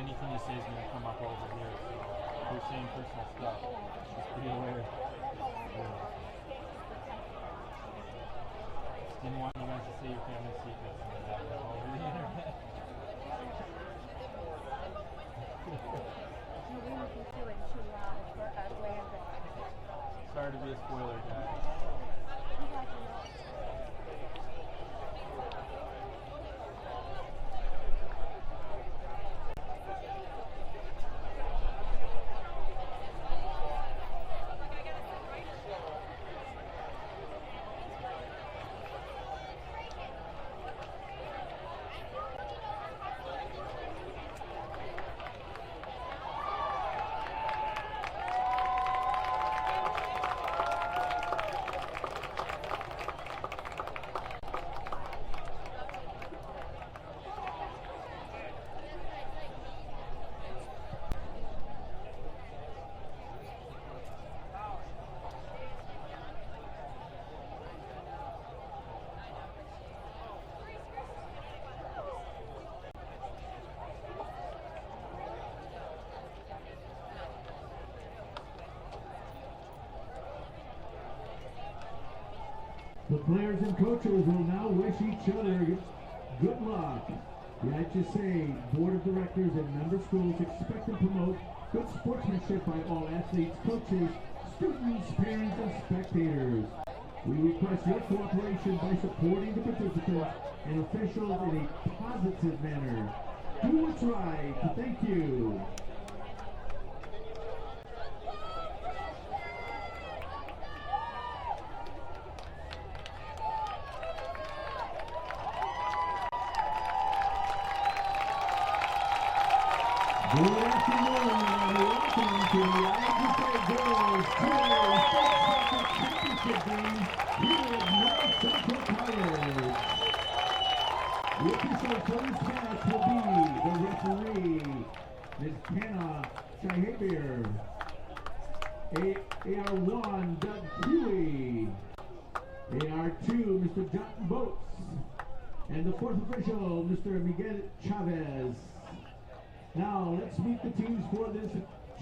anything you say is going to come up over here, so we're saying personal stuff. Just be aware. Didn't want you guys to say your family secrets and that over the internet. Sorry to be a spoiler, guys. The players and coaches will now wish each other good luck. The IHSA Board of Directors and member schools expect and promote good sportsmanship by all athletes, coaches, students, parents, and spectators. We request your cooperation by supporting the participants and officials in a positive manner. Do what's right. Thank you. Good afternoon and welcome to the IHSA Girls State Championship game here at North Central College. The official for this match will be the referee, Ms. Hannah Shahabier, AR1, Doug Huey, AR2, Mr. John Boats, and the fourth official, Mr. Miguel Chavez. Now, let's meet the teams for this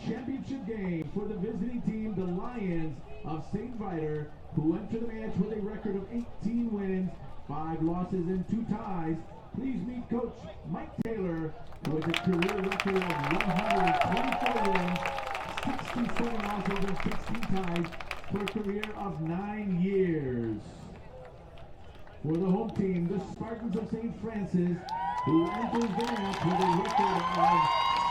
championship game. For the visiting team, the Lions of St. Viator, who enter the match with a record of 18 wins, 5 losses, and 2 ties. Please meet Coach Mike Taylor, who has a career record of 124 wins, 67 losses, and 16 ties for a career of 9 years. For the home team, the Spartans of St. Francis, who enters the match with a record of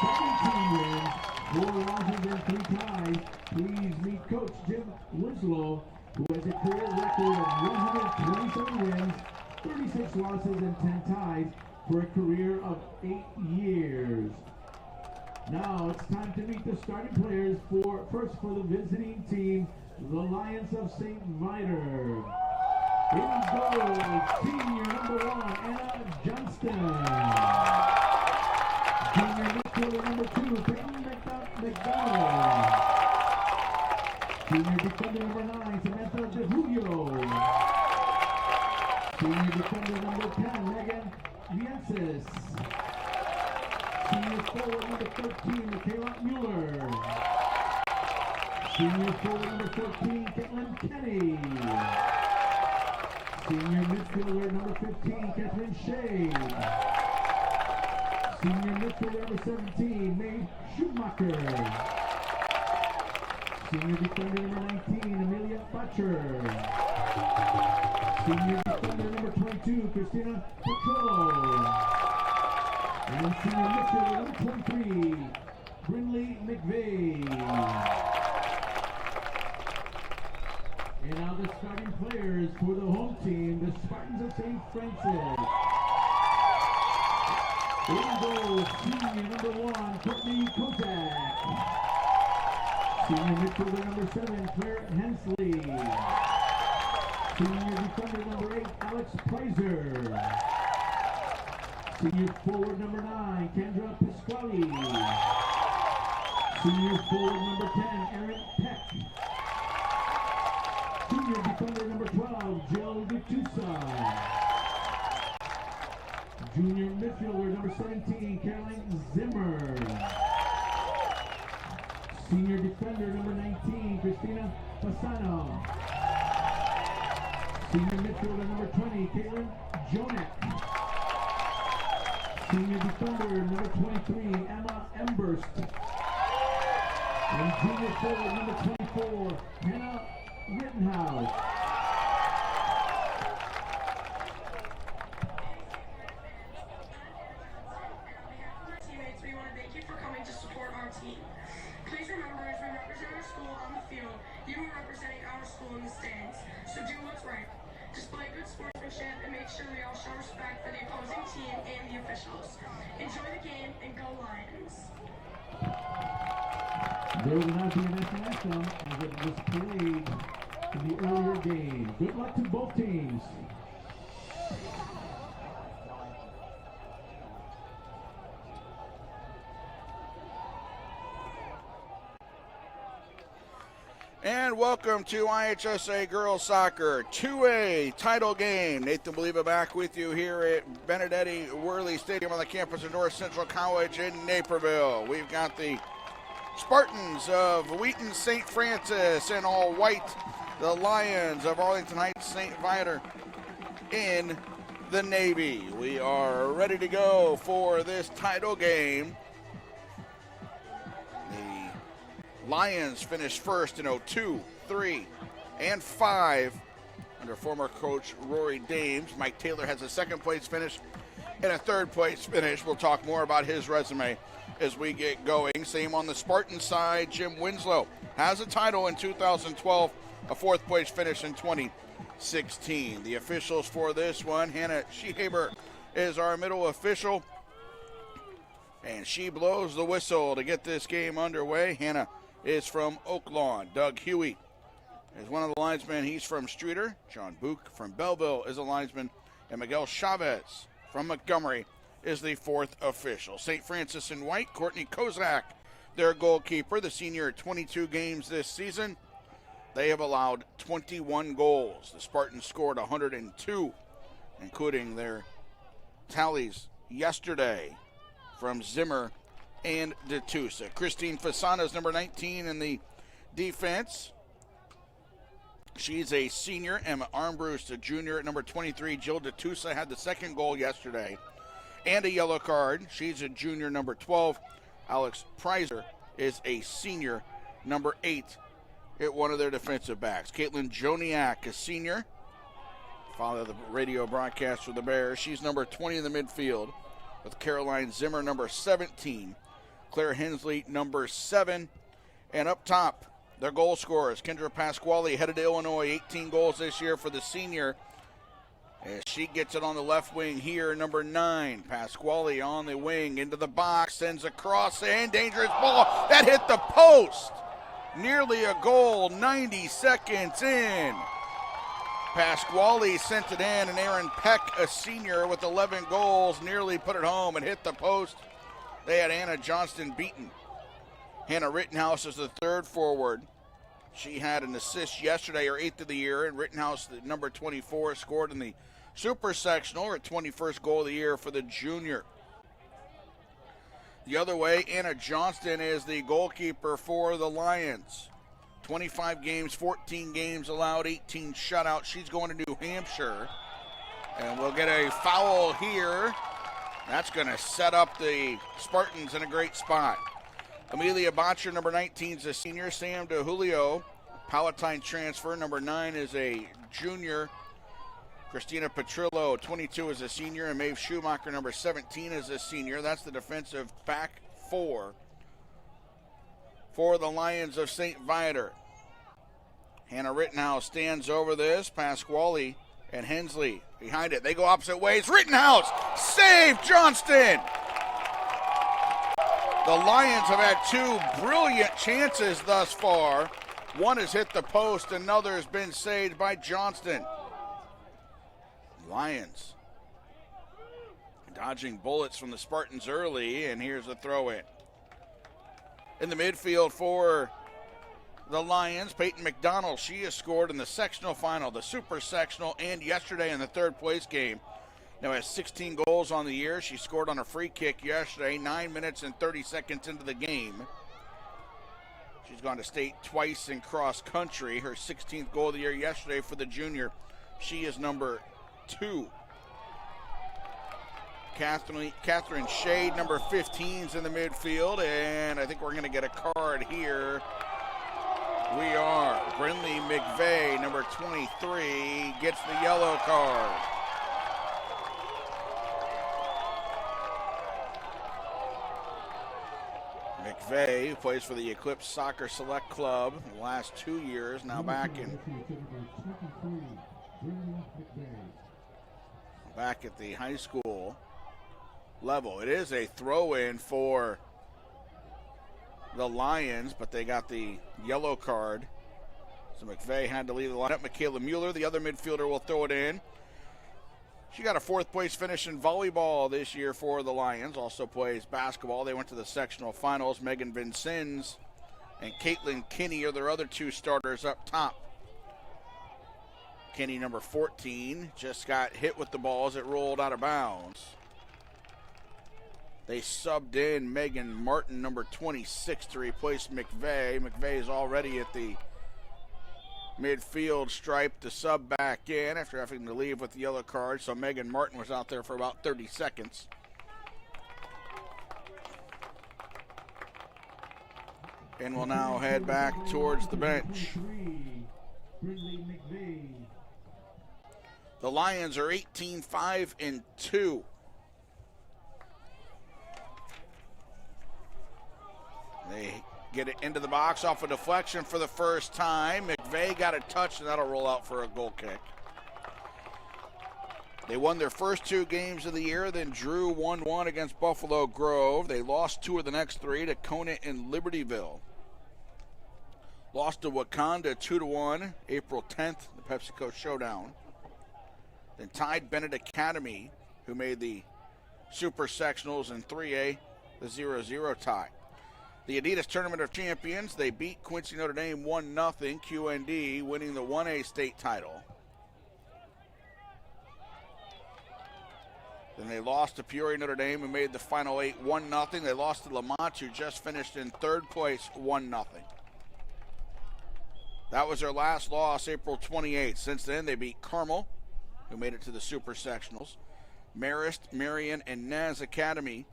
17 wins, 4 losses, and 3 ties. Please meet Coach Jim Winslow, who has a career record of 127 wins, 36 losses, and 10 ties for a career of 8 years. Now it's time to meet the starting players first for the visiting team, the Lions of St. Viator. In goal, senior number 1, Anna Johnston. Junior midfielder number 2, Peyton McDonald. Senior defender number 9, Samantha De Julio. Senior defender number 10, Megan Viences. Senior forward number 13, Michaela Mueller. Senior forward number 14, Caitlin Kenny. Senior midfielder number 15, Catherine Shade. Senior midfielder number 17, Mae Schumacher. Senior defender number 19, Amelia Butcher. Senior defender number 22, Christina Petrollo. And senior midfielder number 23, Brinley McVeigh. And now the starting players for the home team, the Spartans of St. Francis. In goal, senior number 1, Courtney Kozak. Senior midfielder number 7, Claire Hensley. Senior defender number 8, Alex Preiser. Senior forward number 9, Kendra Pasquale. Senior forward number 10, Erin Peck. Senior defender number 12, Jill Vitusa. Junior midfielder number 17, Caroline Zimmer. Senior defender number 19, Christina Fasano. Senior midfielder number 20, Caitlin Jonek. Senior defender number 23, Emma Emberst. And junior forward number 24, Hannah Rittenhouse. Teammates, we want to thank you for coming to support our team. Please remember, as we represent our school on the field, you are representing our school in the stands. So do what's right. Display good sportsmanship and make sure we all show respect for the opposing team and the officials. Enjoy the game and go Lions. There will not be an anthem as it was played in the earlier game. Good luck to both teams. And welcome to IHSA Girls Soccer 2A title game. Nathan Believa back with you here at Benedetti Worley Stadium on the campus of North Central College in Naperville. We've got the Spartans of Wheaton St. Francis in all white, the Lions of Arlington Heights St. Viator in the navy. We are ready to go for this title game. Lions finished first in 02, 3, and 5 under former coach Rory Dames. Mike Taylor has a second place finish and a third place finish. We'll talk more about his resume as we get going. Same on the Spartan side, Jim Winslow has a title in 2012, a fourth place finish in 2016. The officials for this one, Hannah Shehaber is our middle official, and she blows the whistle to get this game underway. Hannah is from Oaklawn. Doug Huey is one of the linesmen. He's from Streeter. John Book from Belleville is a linesman. And Miguel Chavez from Montgomery is the fourth official. St. Francis in white, Courtney Kozak, their goalkeeper. The senior 22 games this season. They have allowed 21 goals. The Spartans scored 102, including their tallies yesterday from Zimmer and DeTusa. Christine Fasano is number 19 in the defense. She's a senior. Emma Armbrust, a junior at number 23. Jill DeTusa had the second goal yesterday and a yellow card. She's a junior, number 12. Alex Prizer is a senior, number 8 at one of their defensive backs. Caitlin Joniak, a senior. Follow the radio broadcast for the Bears. She's number 20 in the midfield with Caroline Zimmer, number 17. Claire Hensley, number 7. And up top, their goal scorers, Kendra Pasquale, headed to Illinois, 18 goals this year for the senior. As she gets it on the left wing here, number 9. Pasquale on the wing, into the box, sends a cross in, dangerous ball. That hit the post. Nearly a goal, 90 seconds in. Pasquale sent it in, and Aaron Peck, a senior with 11 goals, nearly put it home and hit the post. They had Anna Johnston beaten. Hannah Rittenhouse is the third forward. She had an assist yesterday, her 8th of the year, and Rittenhouse, the number 24, scored in the Super Sectional, her 21st goal of the year for the junior. The other way, Anna Johnston is the goalkeeper for the Lions. 25 games, 14 games allowed, 18 shutouts. She's going to New Hampshire. And we'll get a foul here. That's going to set up the Spartans in a great spot. Amelia Botcher, number 19, is a senior. Sam DeJulio, Palatine transfer. Number 9 is a junior. Christina Petrillo, 22, is a senior. And Maeve Schumacher, number 17, is a senior. That's the defensive back four for the Lions of St. Viator. Hannah Rittenhouse stands over this. Pasquale and Hensley behind it. They go opposite ways. Rittenhouse, save Johnston. The Lions have had 2 brilliant chances thus far. One has hit the post, another has been saved by Johnston. Lions dodging bullets from the Spartans early, and here's a throw-in. In the midfield for the Lions, Peyton McDonald. She has scored in the sectional final, the super sectional, and yesterday in the third place game. Now has 16 goals on the year. She scored on a free kick yesterday, 9 minutes and 30 seconds into the game. She's gone to state twice in cross country. Her 16th goal of the year yesterday for the junior. She is number 2. Catherine Shade, number 15, is in the midfield, and I think we're going to get a card here. We are. Brindley McVeigh, number 23, gets the yellow card. McVeigh, who plays for the Eclipse Soccer Select Club the last 2 years, now back at the high school level. It is a throw-in for the Lions, but they got the yellow card. So McVeigh had to leave the lineup. Michaela Mueller, the other midfielder, will throw it in. She got a 4th place finish in volleyball this year for the Lions. Also plays basketball. They went to the sectional finals. Megan Vincennes and Caitlin Kinney are their other 2 starters up top. Kinney, number 14, just got hit with the ball as it rolled out of bounds. They subbed in Megan Martin, number 26, to replace McVeigh. McVeigh is already at the midfield stripe to sub back in after having to leave with the yellow card. So Megan Martin was out there for about 30 seconds. And will now head back towards the bench. The Lions are 18-5-2. They get it into the box off a deflection for the first time. McVeigh got a touch, and that'll roll out for a goal kick. They won their first 2 games of the year, then drew 1-1 against Buffalo Grove. They lost 2 of the next 3 to Conant and Libertyville. Lost to Wakanda 2-1, April 10th, the PepsiCo Showdown. Then tied Bennett Academy, who made the Super Sectionals in 3A, the 0-0 tie. The Adidas Tournament of Champions, they beat Quincy Notre Dame 1-0, QND winning the 1A state title. Then they lost to Peoria Notre Dame, who made the Final 8 1-0. They lost to Lamont, who just finished in 3rd place 1-0. That was their last loss, April 28th. Since then, they beat Carmel, who made it to the Super Sectionals. Marist, Marion, and Naz Academy.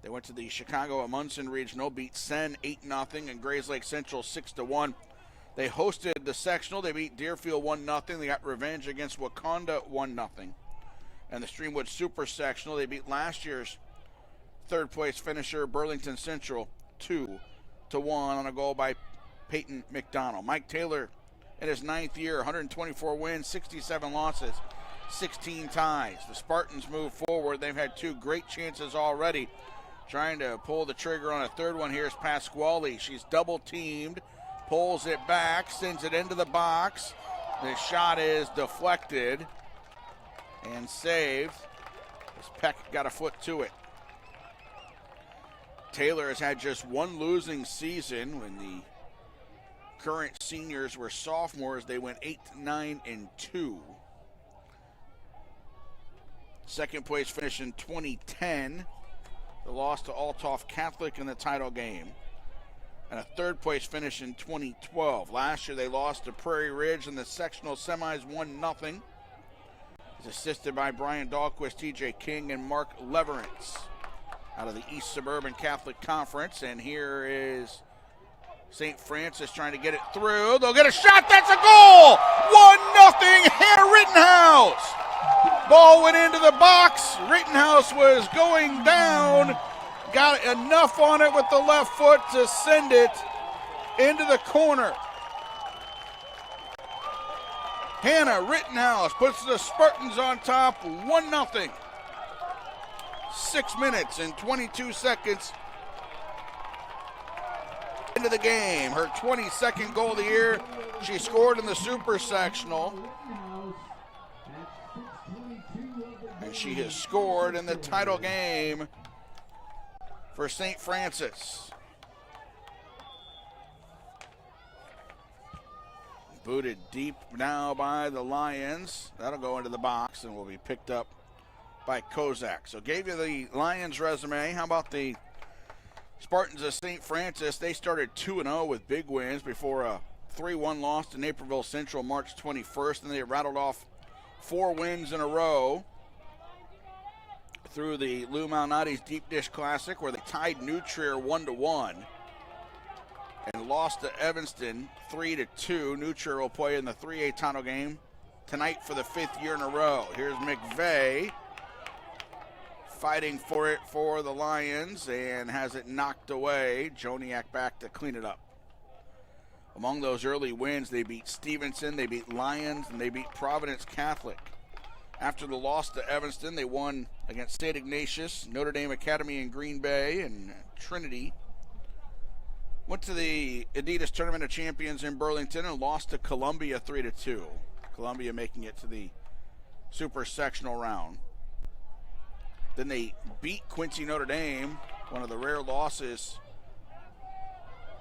They went to the Chicago Amundsen Regional, beat Sen 8-0, and Grays Lake Central 6-1. They hosted the sectional. They beat Deerfield 1-0. They got revenge against Wakanda 1-0. And the Streamwood Super Sectional, they beat last year's 3rd place finisher Burlington Central 2-1 on a goal by Peyton McDonald. Mike Taylor in his 9th year, 124 wins, 67 losses, 16 ties. The Spartans move forward. They've had 2 great chances already. Trying to pull the trigger on a 3rd one here is Pasquale. She's double teamed, pulls it back, sends it into the box. The shot is deflected and saved as Peck got a foot to it. Taylor has had just 1 losing season. When the current seniors were sophomores, they went 8-9-2. 2nd place finish in 2010. The loss to Althoff Catholic in the title game. And a 3rd place finish in 2012. Last year they lost to Prairie Ridge in the sectional semis 1-0. He's assisted by Brian Dahlquist, TJ King, and Mark Leverance out of the East Suburban Catholic Conference. And here is St. Francis trying to get it through. They'll get a shot. That's a goal! 1-0, Hannah Rittenhouse. Ball went into the box. Rittenhouse was going down. Got enough on it with the left foot to send it into the corner. Hannah Rittenhouse puts the Spartans on top 1-0. 6 minutes and 22 seconds into the game. Her 22nd goal of the year. She scored in the Super Sectional. And she has scored in the title game for St. Francis. Booted deep now by the Lions. That'll go into the box and will be picked up by Kozak. So gave you the Lions resume. How about the Spartans of St. Francis, they started 2-0 with big wins before a 3-1 loss to Naperville Central March 21st, and they rattled off 4 wins in a row through the Lou Malnati's Deep Dish Classic, where they tied New Trier 1-1 and lost to Evanston 3-2. New Trier will play in the 3A title game tonight for the 5th year in a row. Here's McVeigh fighting for it for the Lions and has it knocked away. Joniak back to clean it up. Among those early wins, they beat Stevenson, they beat Lions, and they beat Providence Catholic. After the loss to Evanston, they won against St. Ignatius, Notre Dame Academy in Green Bay, and Trinity. Went to the Adidas Tournament of Champions in Burlington and lost to Columbia 3-2. Columbia making it to the super sectional round. Then they beat Quincy Notre Dame, one of the rare losses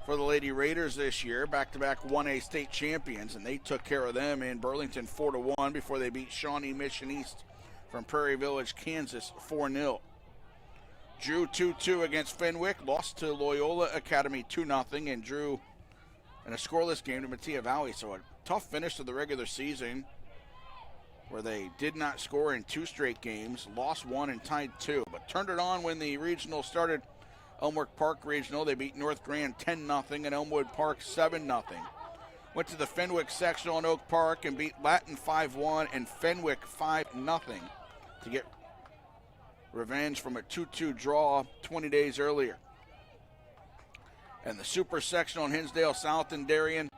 for the Lady Raiders this year, back-to-back 1A state champions, and they took care of them in Burlington 4-1 before they beat Shawnee Mission East from Prairie Village, Kansas 4-0. Drew 2-2 against Fenwick, lost to Loyola Academy 2-0, and drew in a scoreless game to Mattia Valley. So a tough finish to the regular season where they did not score in 2 straight games, lost 1 and tied 2, but turned it on when the regional started. Elmwood Park Regional, they beat North Grand 10-0 and Elmwood Park 7-0. Went to the Fenwick Sectional in Oak Park and beat Latin 5-1 and Fenwick 5-0 to get revenge from a 2-2 draw 20 days earlier. And the Super Sectional in Hinsdale South and Darien,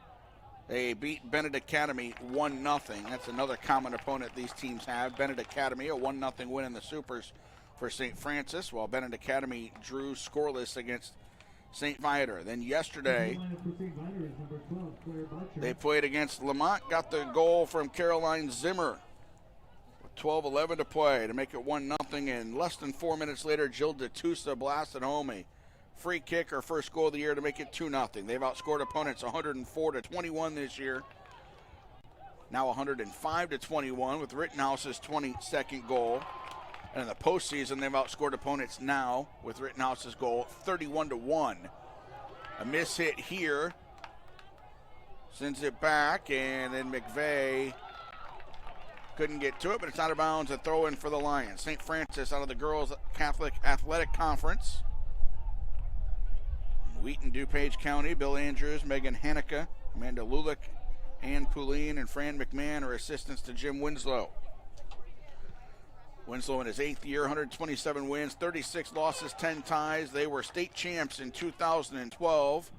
they beat Bennett Academy 1-0. That's another common opponent these teams have. Bennett Academy, a 1-0 win in the Supers for St. Francis, while Bennett Academy drew scoreless against St. Viator. Then yesterday, they played against Lamont, got the goal from Caroline Zimmer with 12:11 to play to make it 1-0, and less than 4 minutes later, Jill DeTusa blasted home a free kick, her first goal of the year, to make it 2-0. They've outscored opponents 104-21 this year. Now 105-21 with Rittenhouse's 22nd goal. And in the postseason, they've outscored opponents now with Rittenhouse's goal 31-1. A miss hit here. Sends it back, and then McVeigh couldn't get to it, but it's out of bounds. A throw in for the Lions. St. Francis out of the Girls Catholic Athletic Conference. Wheaton, DuPage County, Bill Andrews, Megan Haneke, Amanda Lulick, Ann Poulin, and Fran McMahon are assistants to Jim Winslow. Winslow in his 8th year, 127 wins, 36 losses, 10 ties. They were state champs in 2012.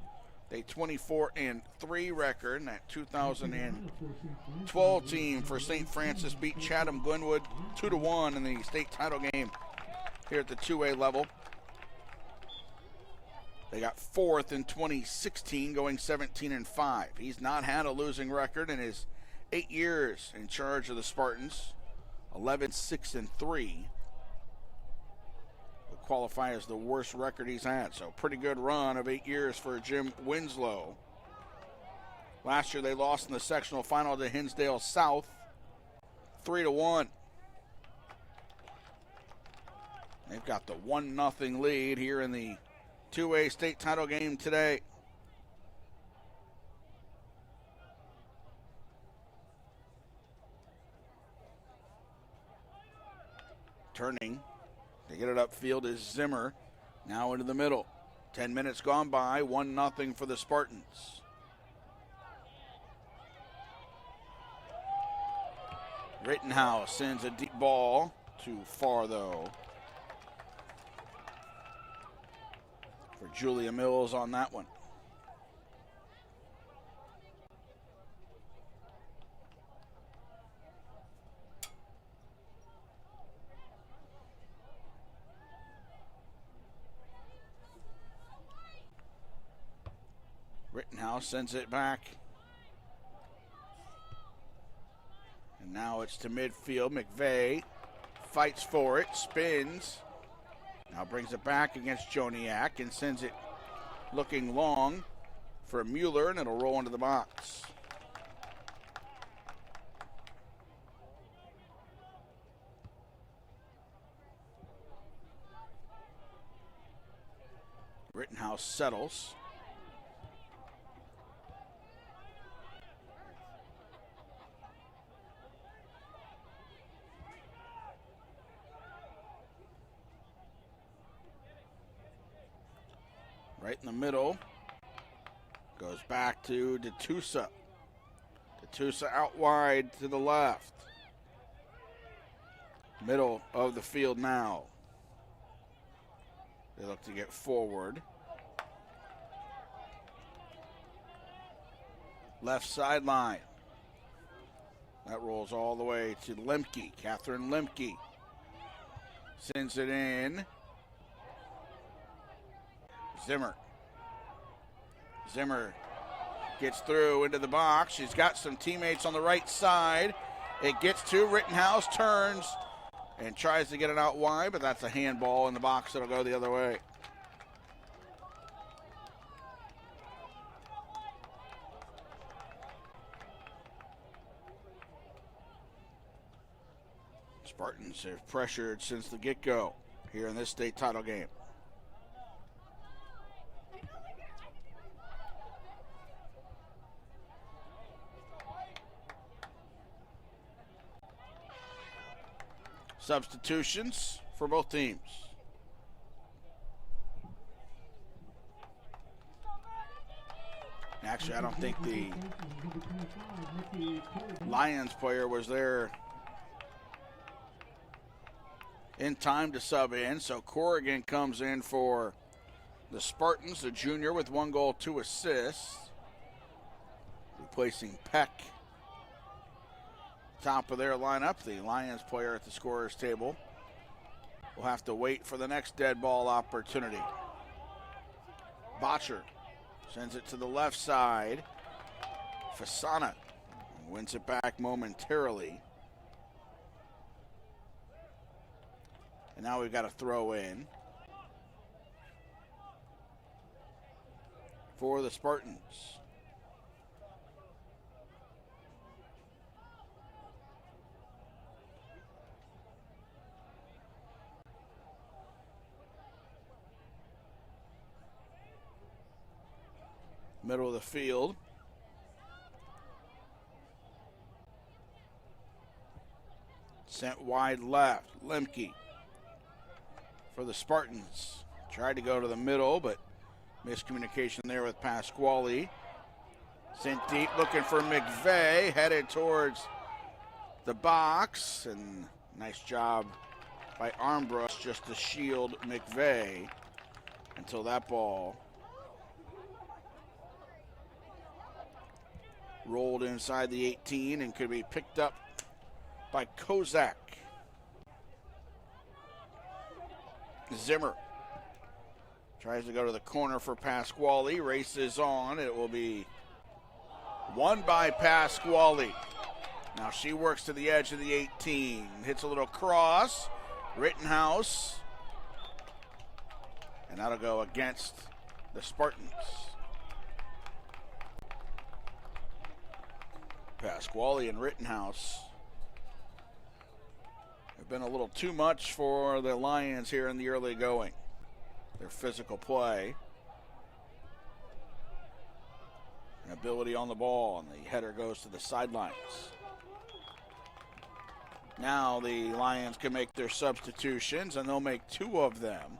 They 24-3 record. And that 2012 team for St. Francis beat Chatham Glenwood 2-1 in the state title game here at the 2A level. They got 4th in 2016, going 17-5. He's not had a losing record in his 8 years in charge of the Spartans. 11-6-3 would qualify as the worst record he's had. So pretty good run of 8 years for Jim Winslow. Last year they lost in the sectional final to Hinsdale South 3-1. They've got the 1-0 lead here in the 2A state title game today. Turning to get it upfield is Zimmer. Now into the middle. 10 minutes gone by. 1-0 for the Spartans. Rittenhouse sends a deep ball. Too far, though, for Julia Mills on that one. Rittenhouse sends it back. And now it's to midfield. McVeigh fights for it, spins. Now brings it back against Joniak and sends it looking long for Mueller, and it'll roll into the box. Rittenhouse settles. Right in the middle. Goes back to DeTusa. DeTusa out wide to the left. Middle of the field now. They look to get forward. Left sideline. That rolls all the way to Lemke. Catherine Lemke sends it in. Zimmer. Zimmer gets through into the box. She's got some teammates on the right side. It gets to Rittenhouse, turns, and tries to get it out wide, but that's a handball in the box that'll go the other way. Spartans have pressured since the get-go here in this state title game. Substitutions for both teams. Actually, I don't think the Lions player was there in time to sub in, so Corrigan comes in for the Spartans, the junior with 1 goal, 2 assists, replacing Peck. Top of their lineup, the Lions player at the scorer's table will have to wait for the next dead ball opportunity. Botcher sends it to the left side. Fasana wins it back momentarily. And now we've got a throw in for the Spartans. Middle of the field. Sent wide left. Lemke for the Spartans. Tried to go to the middle, but miscommunication there with Pasquale. Sent deep, looking for McVeigh. Headed towards the box. And nice job by Armbrush just to shield McVeigh until that ball rolled inside the 18 and could be picked up by Kozak. Zimmer tries to go to the corner for Pasquale. Races on. It will be won by Pasquale. Now she works to the edge of the 18. Hits a little cross. Rittenhouse. And that'll go against the Spartans. Pasquale and Rittenhouse have been a little too much for the Lions here in the early going. Their physical play and ability on the ball, and the header goes to the sidelines. Now the Lions can make their substitutions, and they'll make 2 of them.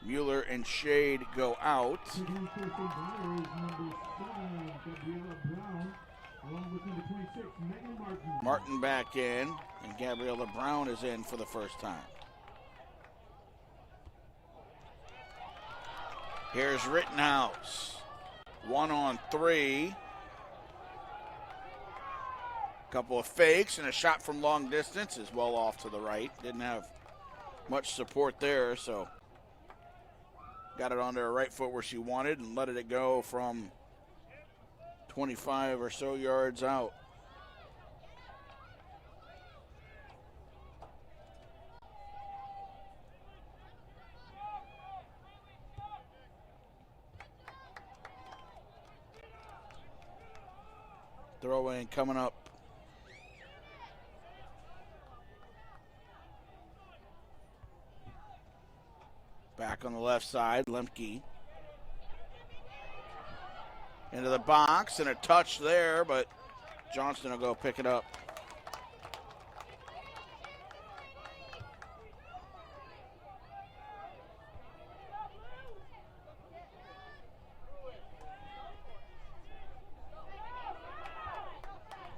Mueller and Shade go out. Martin back in, and Gabriella Brown is in for the first time. Here's Rittenhouse. 1-on-3. Couple of fakes and a shot from long distance is well off to the right. Didn't have much support there, so got it onto her right foot where she wanted and let it go from 25 or so yards out. Throw in coming up. Back on the left side, Lemke. Into the box, and a touch there, but Johnston will go pick it up.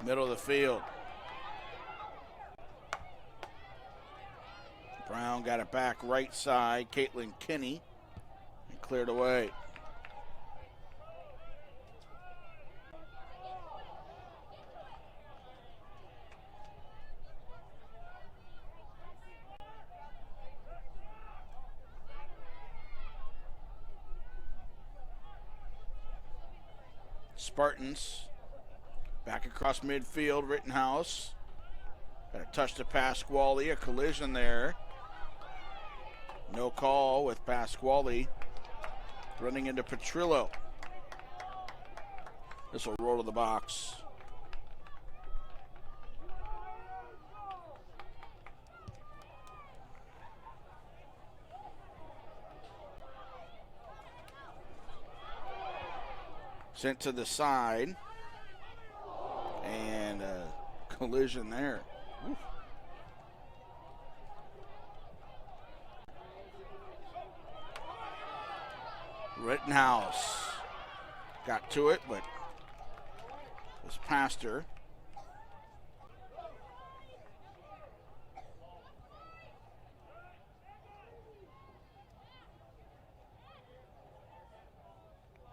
Middle of the field. Brown got it back right side. Caitlin Kinney, and cleared away. Spartans back across midfield. Rittenhouse got a touch to Pasquale. A collision there. No call with Pasquale running into Petrillo. This will roll to the box. Sent to the side. And a collision there. Oof. Rittenhouse got to it, but was past her.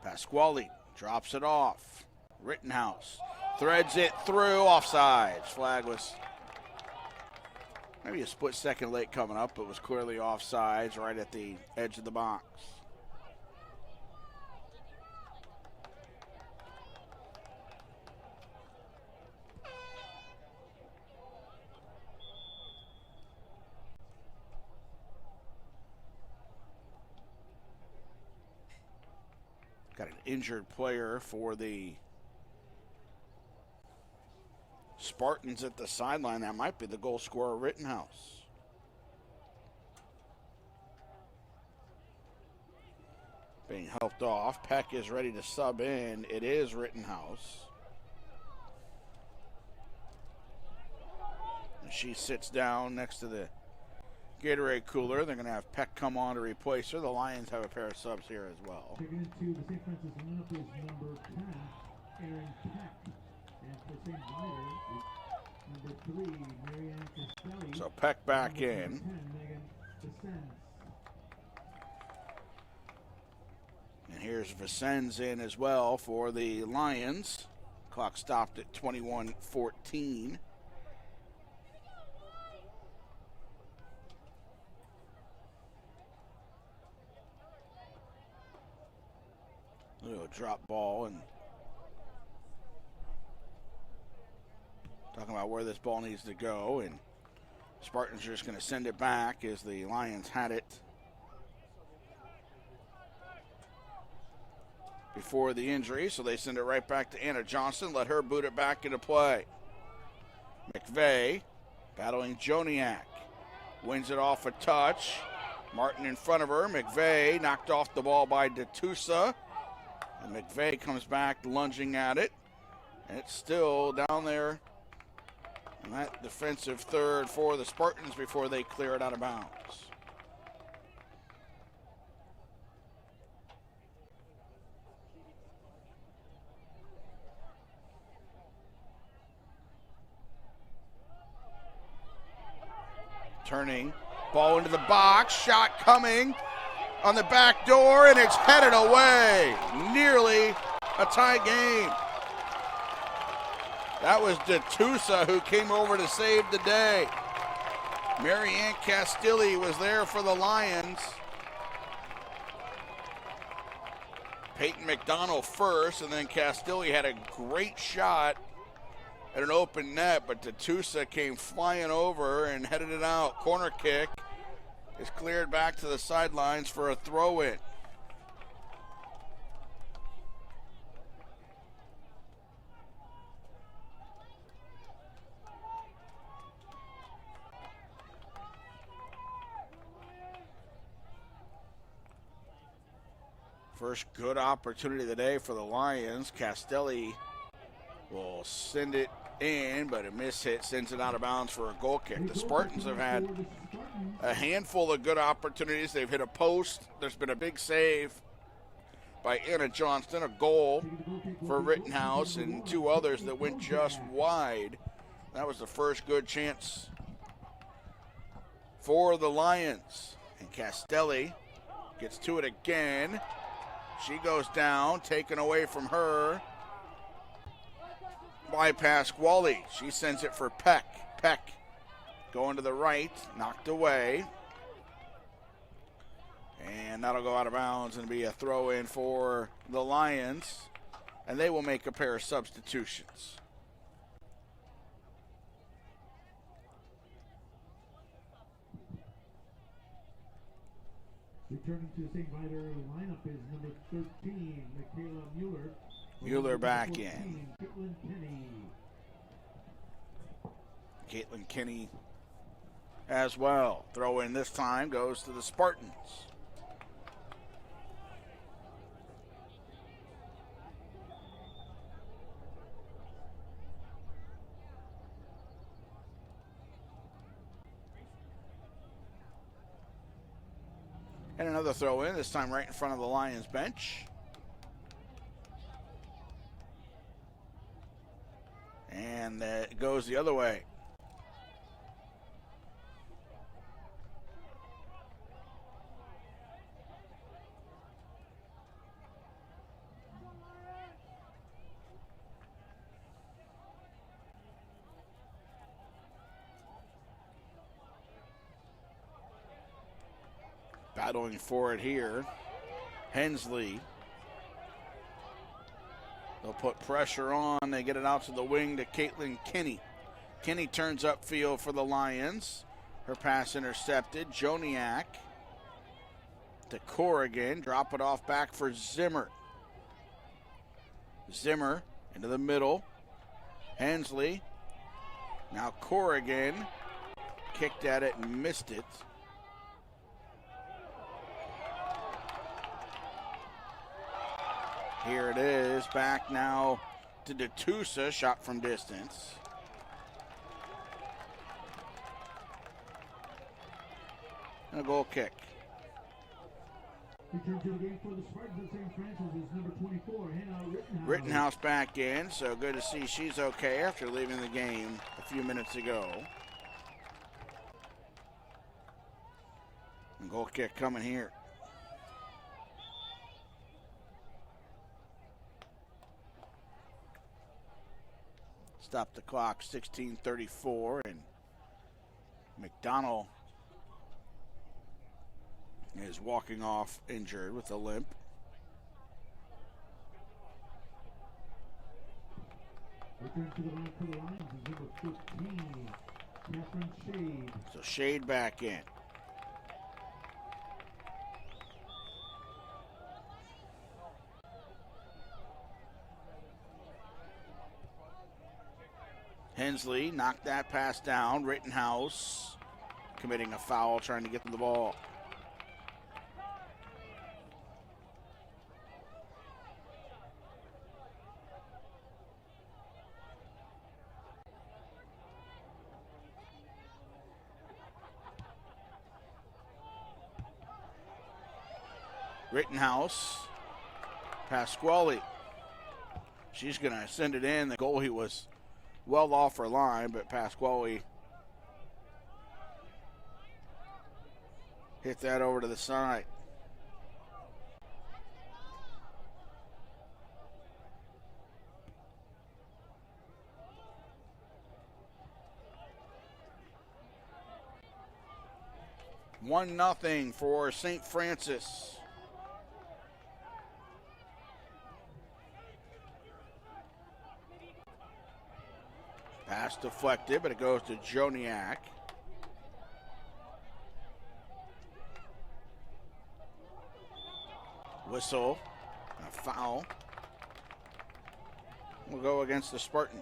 Pasquale drops it off. Rittenhouse threads it through. Offsides. Flag was maybe a split second late coming up, but was clearly offsides right at the edge of the box. Got an injured player for the Spartans at the sideline. That might be the goal scorer, Rittenhouse. Being helped off. Peck is ready to sub in. It is Rittenhouse. And she sits down next to the Gatorade cooler. They're going to have Peck come on to replace her. The Lions have a pair of subs here as well. Checking into the St. Francis lineup is number 10, Aaron Peck. And for St. Viator is number 3, Marianne Castelli. So Peck back in. 10, Megan Vicens. And here's Vicens in as well for the Lions. Clock stopped at 21:14. Little drop ball, and talking about where this ball needs to go, and Spartans are just going to send it back as the Lions had it before the injury, so they send it right back to Anna Johnston, let her boot it back into play. McVeigh battling Joniak, wins it off a touch. Martin in front of her. McVeigh knocked off the ball by DeTusa. And McVeigh comes back lunging at it. And it's still down there in that defensive third for the Spartans before they clear it out of bounds. Turning, ball into the box, shot coming on the back door, and it's headed away. Nearly a tie game. That was DeTusa who came over to save the day. Marianne Castilli was there for the Lions. Peyton McDonald first, and then Castilli had a great shot at an open net, but DeTusa came flying over and headed it out. Corner kick is cleared back to the sidelines for a throw-in. First good opportunity of the day for the Lions. Castelli will send it in, but a miss hit sends it out of bounds for a goal kick. The Spartans have had a handful of good opportunities. They've hit a post. There's been a big save by Anna Johnston, a goal for Rittenhouse, and two others that went just wide. That was the first good chance for the Lions. And Castelli gets to it again. She goes down, taken away from her by Pasquale. She sends it for Peck. Peck going to the right, knocked away. And that'll go out of bounds and be a throw in for the Lions. And they will make a pair of substitutions. Returning to the St. Viator lineup is number 13, Michaela Mueller. Mueller back in. Caitlin Kenny. Caitlin Kenny as well. Throw in this time goes to the Spartans. And another throw in, this time right in front of the Lions bench. And it goes the other way. Battling for it here. Hensley. They'll put pressure on. They get it out to the wing to Caitlin Kinney. Kinney turns upfield for the Lions. Her pass intercepted. Joniak to Corrigan. Drop it off back for Zimmer. Zimmer into the middle. Hensley. Now Corrigan kicked at it and missed it. Here it is, back now to DeTusa, shot from distance. And a goal kick. Return to the game for the Spartans of St. Francis is number 24, Hannah Rittenhouse. Rittenhouse back in, so good to see she's okay after leaving the game a few minutes ago. And goal kick coming here. Stop the clock, 16:34, and McDonald is walking off injured with a limp. Return to the line for the Lions is number 15, Catherine Shade. So Shade back in. Hensley knocked that pass down. Rittenhouse committing a foul, trying to get to the ball. Rittenhouse, Pasquale. She's going to send it in. The goalie was well off her line, but Pasquale hit that over to the side. One nothing for St. Francis. Pass deflected, but it goes to Joniak. Whistle, a foul. We'll go against the Spartans.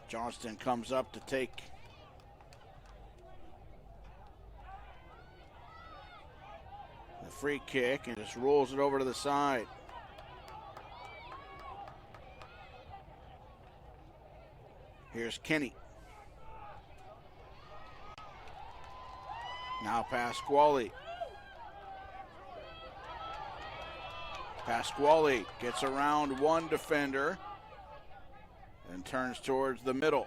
Johnston comes up to take the free kick and just rolls it over to the side. Here's Kenny. Now Pasquale. Pasquale gets around one defender and turns towards the middle.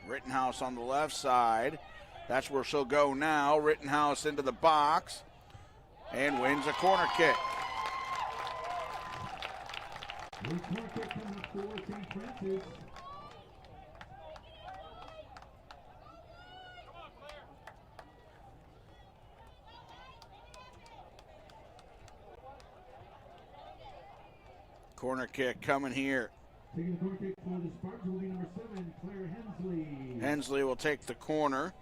Rittenhouse on the left side. That's where she'll go now. Rittenhouse into the box and wins a corner kick. The corner kick comes up for St. Francis. Corner kick coming here. Taking the corner kick for the Spartans will be number 7, Claire Hensley. Hensley will take the corner.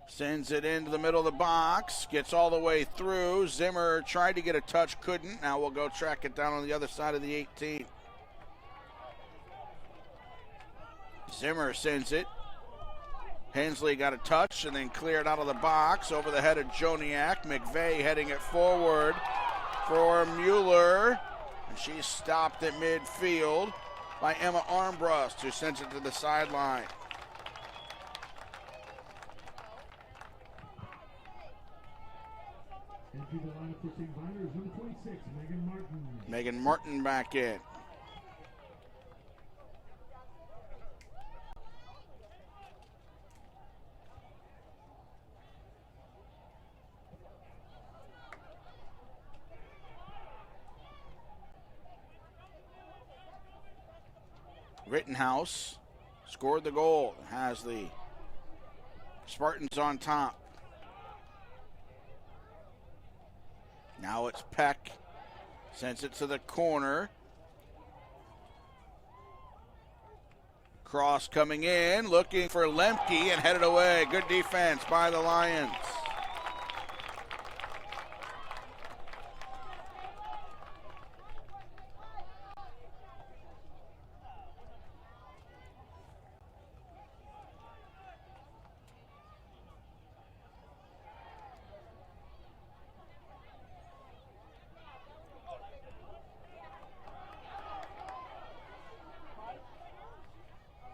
Sends it into the middle of the box. Gets all the way through. Zimmer tried to get a touch, couldn't. Now we'll go track it down on the other side of the 18. Zimmer sends it. Hensley got a touch and then cleared out of the box over the head of Joniak. McVeigh heading it forward for Mueller. And she's stopped at midfield by Emma Armbrust, who sends it to the sideline. Into the lineup for St. Viator is number 26, Megan Martin. Megan Martin back in. Rittenhouse scored the goal, has the Spartans on top. Now it's Peck, sends it to the corner. Cross coming in, looking for Lemke and headed away. Good defense by the Lions.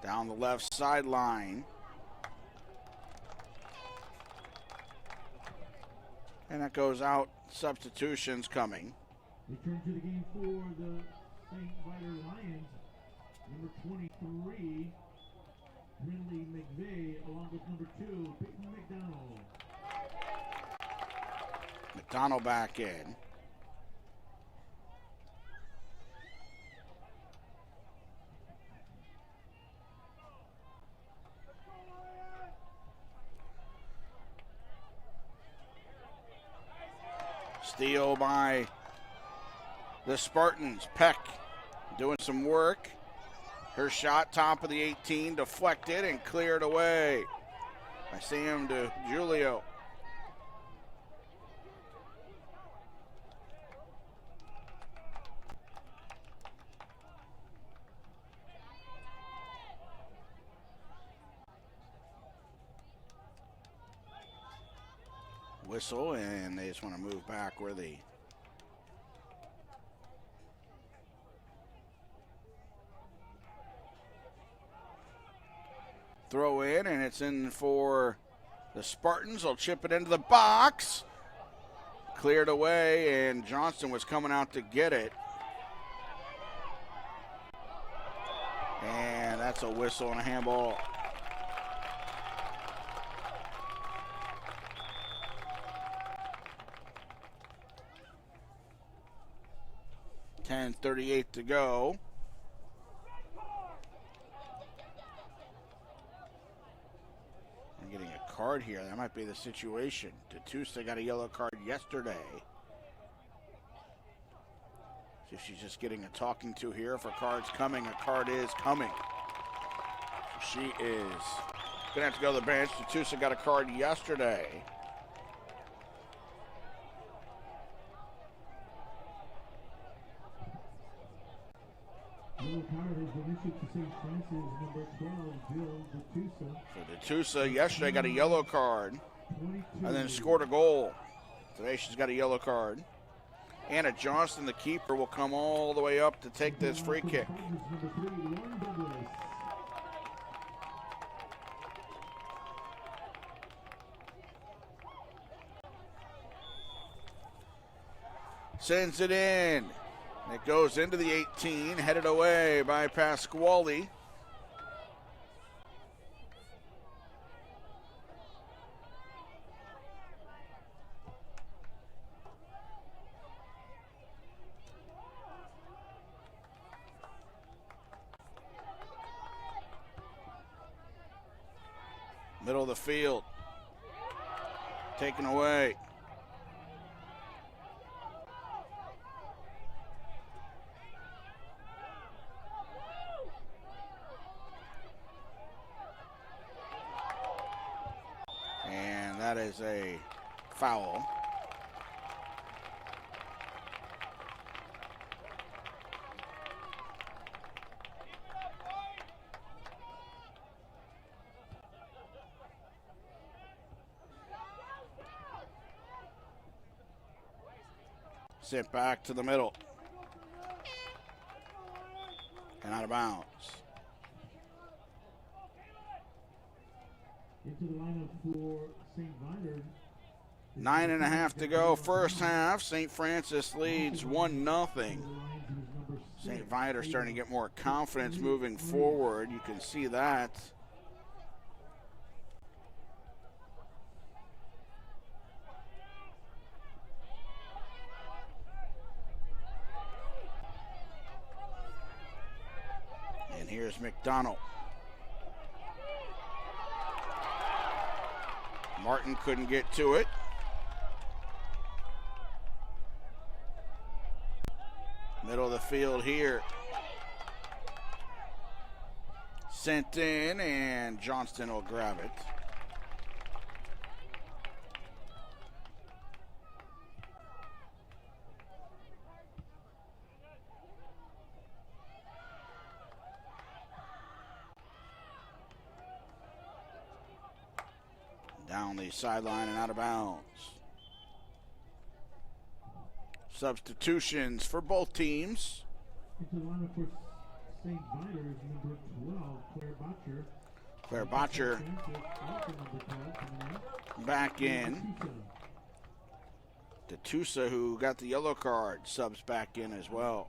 Down the left sideline. And that goes out. Substitutions coming. Return to the game for the St. Viator Lions. Number 23, Rinley McVeigh, along with number 2, Peyton McDonald. McDonald back in. Steal by the Spartans. Peck doing some work. Her shot, top of the 18, deflected and cleared away by Sam DeGiulio. Whistle, and they just want to move back where the throw in, and it's in for the Spartans. They'll chip it into the box. Cleared away, and Johnston was coming out to get it. And that's a whistle and a handball. .38 to go. I'm getting a card here. That might be the situation. Tatusta got a yellow card yesterday. So she's just getting a talking to here. If her card's coming, a card is coming. So she is going to have to go to the bench. Tatusta got a card yesterday. card has been issued to St. Francis, number 12, Bill DeTusa. So DeTusa yesterday got a yellow card 22. and then scored a goal. Today she's got a yellow card. Anna Johnston, the keeper, will come all the way up to take this free kick. Number 3, Lauren Douglas. Sends it in. It goes into the 18, headed away by Pasquale. Middle of the field. Taken away. And that is a foul. Sent back to the middle. And out of bounds. Into the lineup for St. Viator. 9.5 to go, first half. St. Francis leads 1-0. St. Viator starting to get more confidence moving forward. You can see that. And here's McDonald. Martin couldn't get to it. Middle of the field here. Sent in, and Johnston will grab it. Down the sideline and out of bounds. Substitutions for both teams. Into the lineup for St. Viator is number 12, Claire Botcher. Claire Botcher back in. DeTusa, who got the yellow card, subs back in as well.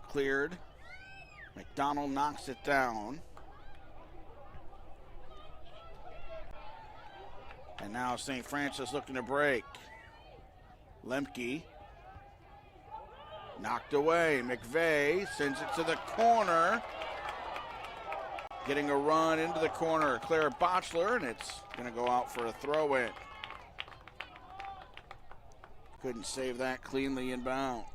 Cleared. McDonald knocks it down. And now St. Francis looking to break. Lemke. Knocked away. McVeigh sends it to the corner. Getting a run into the corner. Claire Botchler, and it's going to go out for a throw-in. Couldn't save that cleanly in bounds.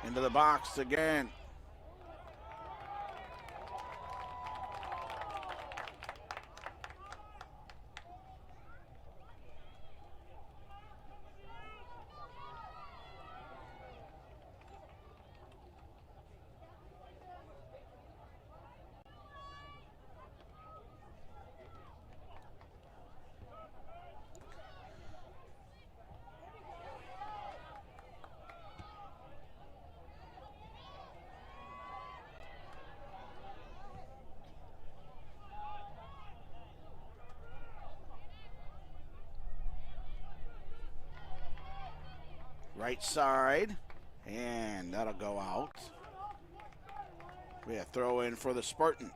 Into the box again. Right side, and that'll go out. We have throw in for the Spartans.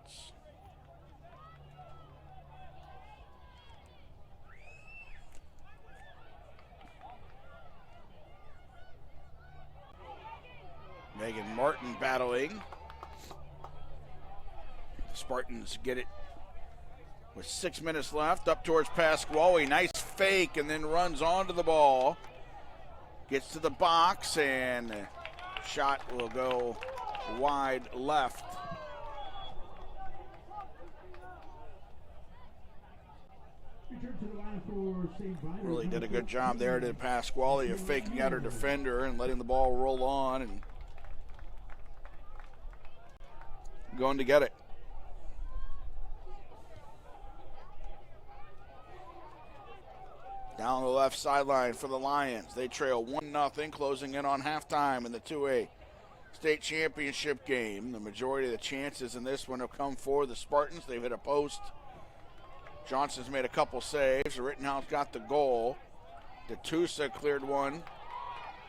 Megan Martin battling. The Spartans get it with 6 minutes left. Up towards Pasquale. Nice fake and then runs onto the ball. Gets to the box and the shot will go wide left. Really did a good job there to Pasquale of faking out her defender and letting the ball roll on and going to get it. Down the left sideline for the Lions. They trail 1-0, closing in on halftime in the 2A state championship game. The majority of the chances in this one have come for the Spartans. They've hit a post. Johnson's made a couple saves. Rittenhouse got the goal. DeTusa cleared one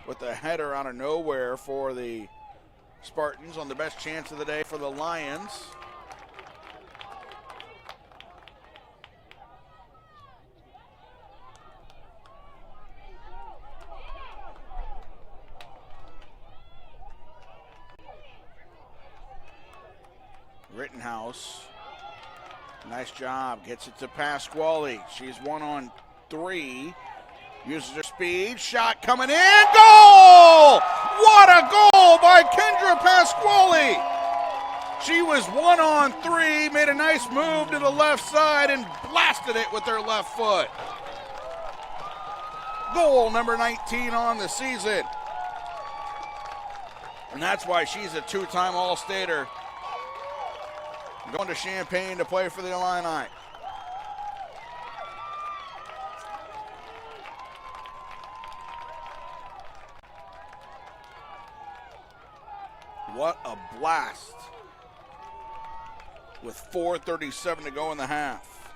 with a header out of nowhere for the Spartans on the best chance of the day for the Lions. Rittenhouse, nice job, gets it to Pasquale. She's 1-on-3, uses her speed, shot coming in, goal! What a goal by Kendra Pasquale! She was 1-on-3, made a nice move to the left side and blasted it with her left foot. Goal number 19 on the season. And that's why she's a two-time All-Stater. Going to Champaign to play for the Illini. What a blast. With 4:37 to go in the half.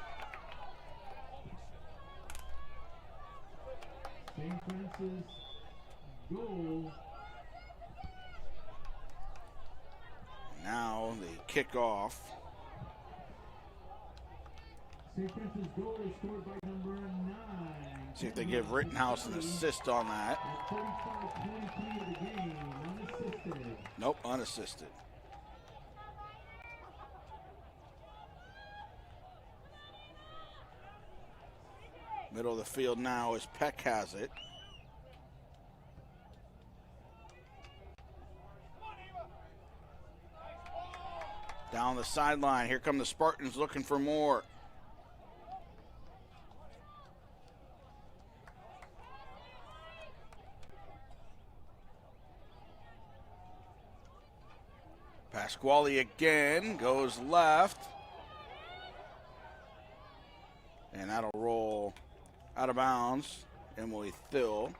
St. Francis goal. Now the kickoff. St. Francis goal is scored by number 9. See if they give Rittenhouse an assist on that. At 35-23 of the game, unassisted. Nope, unassisted. Middle of the field now as Peck has it. Down the sideline, here come the Spartans looking for more. Pasquale again, goes left. And that'll roll out of bounds. Emily Thill.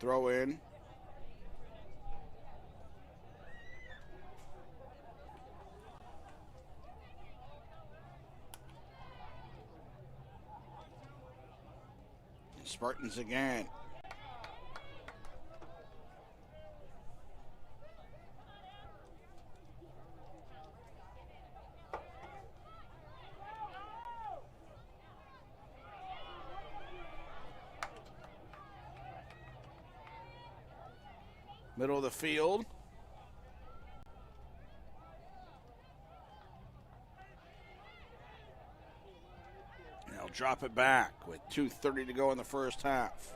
Throw in. Spartans again. Middle of the field. And they'll drop it back with 2:30 to go in the first half.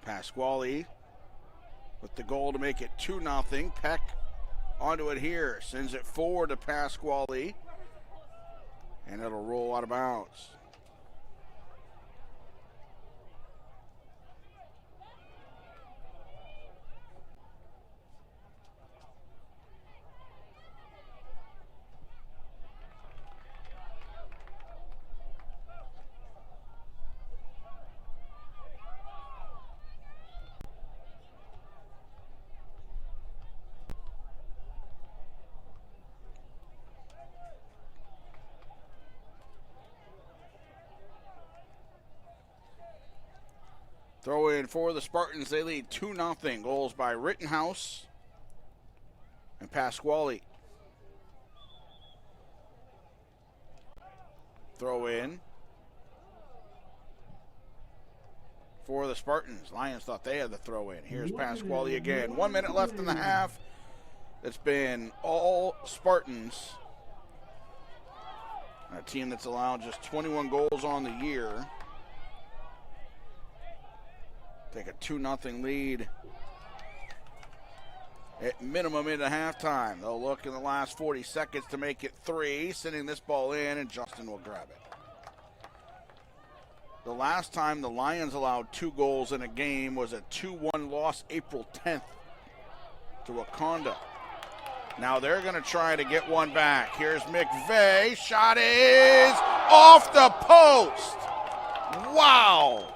Pasquale with the goal to make it 2-0. Peck onto it here. Sends it forward to Pasquale. And it'll roll out of bounds. Throw in for the Spartans. They lead 2-0. Goals by Rittenhouse and Pasquale. Throw in for the Spartans. Lions thought they had the throw in. Here's Pasquale again. 1 minute left in the half. It's been all Spartans. A team that's allowed just 21 goals on the year. Take a 2-0 lead at minimum into halftime. They'll look in the last 40 seconds to make it 3, sending this ball in, and Justin will grab it. The last time the Lions allowed 2 goals in a game was a 2-1 loss April 10th to Wakanda. Now they're going to try to get one back. Here's McVeigh. Shot is off the post. Wow.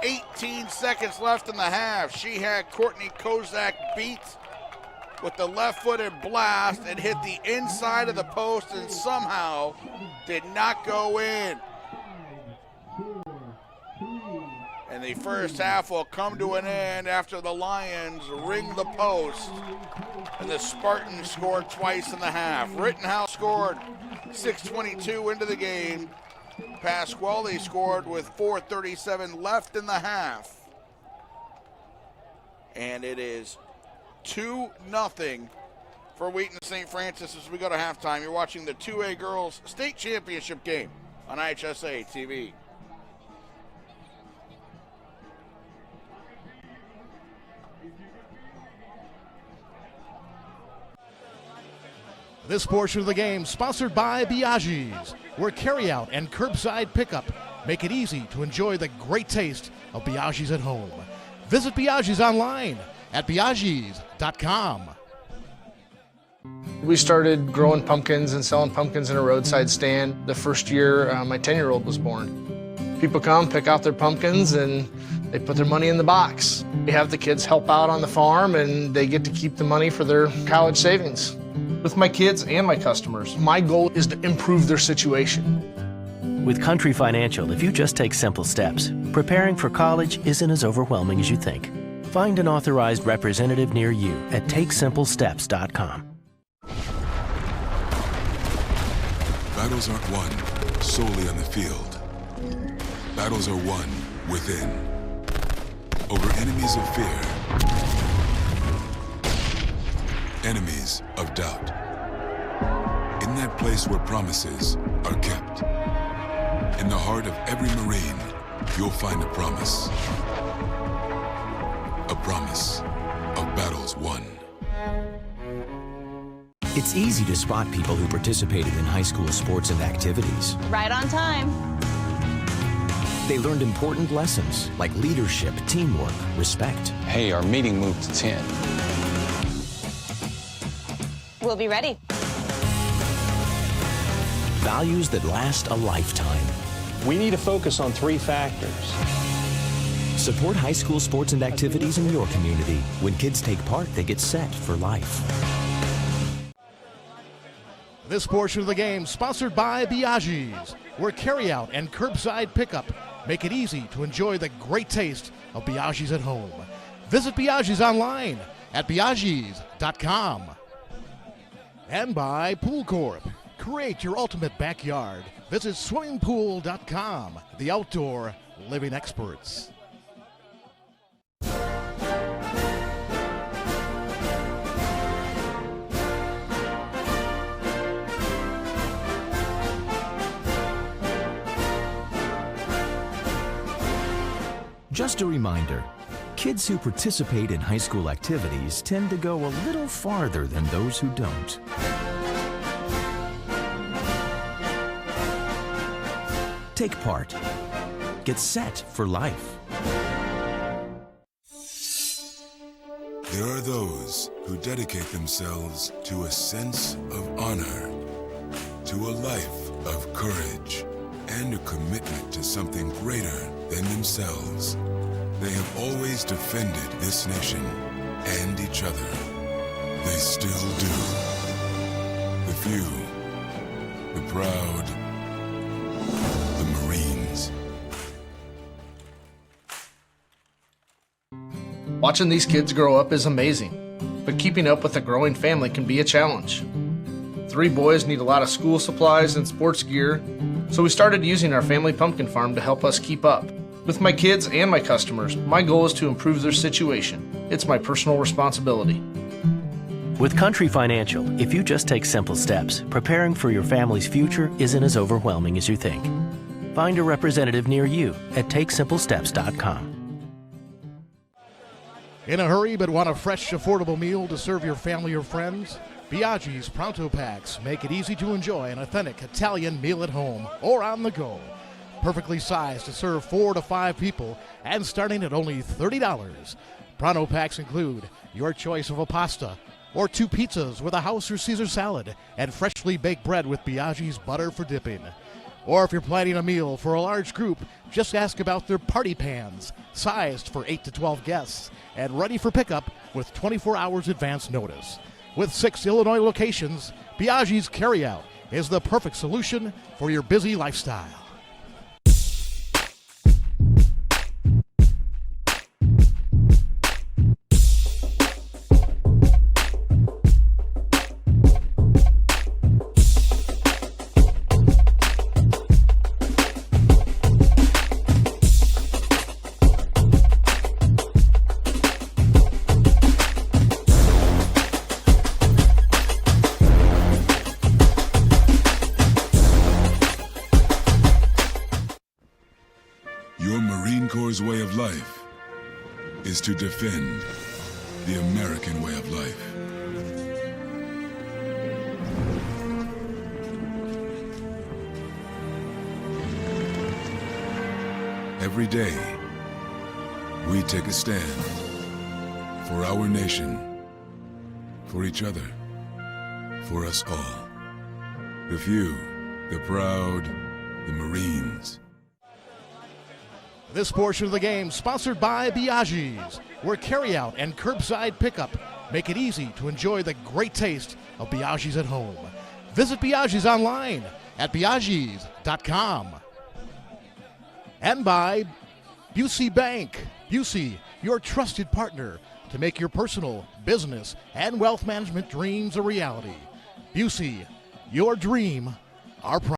18 seconds left in the half. She had Courtney Kozak beat with the left-footed blast and hit the inside of the post and somehow did not go in. And the first half will come to an end after the Lions ring the post and the Spartans scored twice in the half. Rittenhouse scored 6:22 into the game. Pasquale scored with 4:37 left in the half. And it is 2-0 for Wheaton St. Francis as we go to halftime. You're watching the 2A Girls State Championship game on IHSA TV. This portion of the game sponsored by Biaggi's, where carryout and curbside pickup make it easy to enjoy the great taste of Biaggi's at home. Visit Biaggi's online at biaggis.com. We started growing pumpkins and selling pumpkins in a roadside stand the first year my 10-year-old was born. People come, pick out their pumpkins, and they put their money in the box. We have the kids help out on the farm, and they get to keep the money for their college savings. With my kids and my customers, my goal is to improve their situation. With Country Financial, if you just take simple steps, preparing for college isn't as overwhelming as you think. Find an authorized representative near you at takesimplesteps.com. Battles aren't won solely on the field. Battles are won within. Over enemies of fear. Enemies of doubt. In that place where promises are kept. In the heart of every Marine, you'll find a promise. A promise of battles won. It's easy to spot people who participated in high school sports and activities. Right on time. They learned important lessons like leadership, teamwork, respect. hey, our meeting moved to 10. We'll be ready. Values that last a lifetime. We need to focus on 3 factors. Support high school sports and activities in your community. When kids take part, they get set for life. This portion of the game sponsored by Biaggi's, where carryout and curbside pickup make it easy to enjoy the great taste of Biaggi's at home. Visit Biaggi's online at biaggis.com. And by Pool Corp. Create your ultimate backyard. Visit swimmingpool.com, the outdoor living experts. Just a reminder, kids who participate in high school activities tend to go a little farther than those who don't. Take part. Get set for life. There are those who dedicate themselves to a sense of honor, to a life of courage, and a commitment to something greater than themselves. They have always defended this nation and each other. They still do. The few, the proud, the Marines. Watching these kids grow up is amazing, but keeping up with a growing family can be a challenge. 3 boys need a lot of school supplies and sports gear, so we started using our family pumpkin farm to help us keep up. With my kids and my customers, my goal is to improve their situation. It's my personal responsibility. With Country Financial, if you just take simple steps, preparing for your family's future isn't as overwhelming as you think. Find a representative near you at TakeSimpleSteps.com. In a hurry but want a fresh, affordable meal to serve your family or friends? Biaggi's Pronto Packs make it easy to enjoy an authentic Italian meal at home or on the go. Perfectly sized to serve 4 to 5 people and starting at only $30. Pronto Packs include your choice of a pasta or 2 pizzas with a house or Caesar salad and freshly baked bread with Biaggi's butter for dipping. Or if you're planning a meal for a large group, just ask about their party pans, sized for 8 to 12 guests and ready for pickup with 24 hours advance notice. With 6 Illinois locations, Biaggi's Carryout is the perfect solution for your busy lifestyle. Your Marine Corps' way of life is to defend the American way of life. Every day, we take a stand for our nation, for each other, for us all. The few, the proud, the Marines. This portion of the game sponsored by Biaggi's, where carryout and curbside pickup make it easy to enjoy the great taste of Biaggi's at home. Visit Biaggi's online at Biaggi's.com. And by Busey Bank. Busey, your trusted partner to make your personal, business, and wealth management dreams a reality. Busey, your dream, our promise.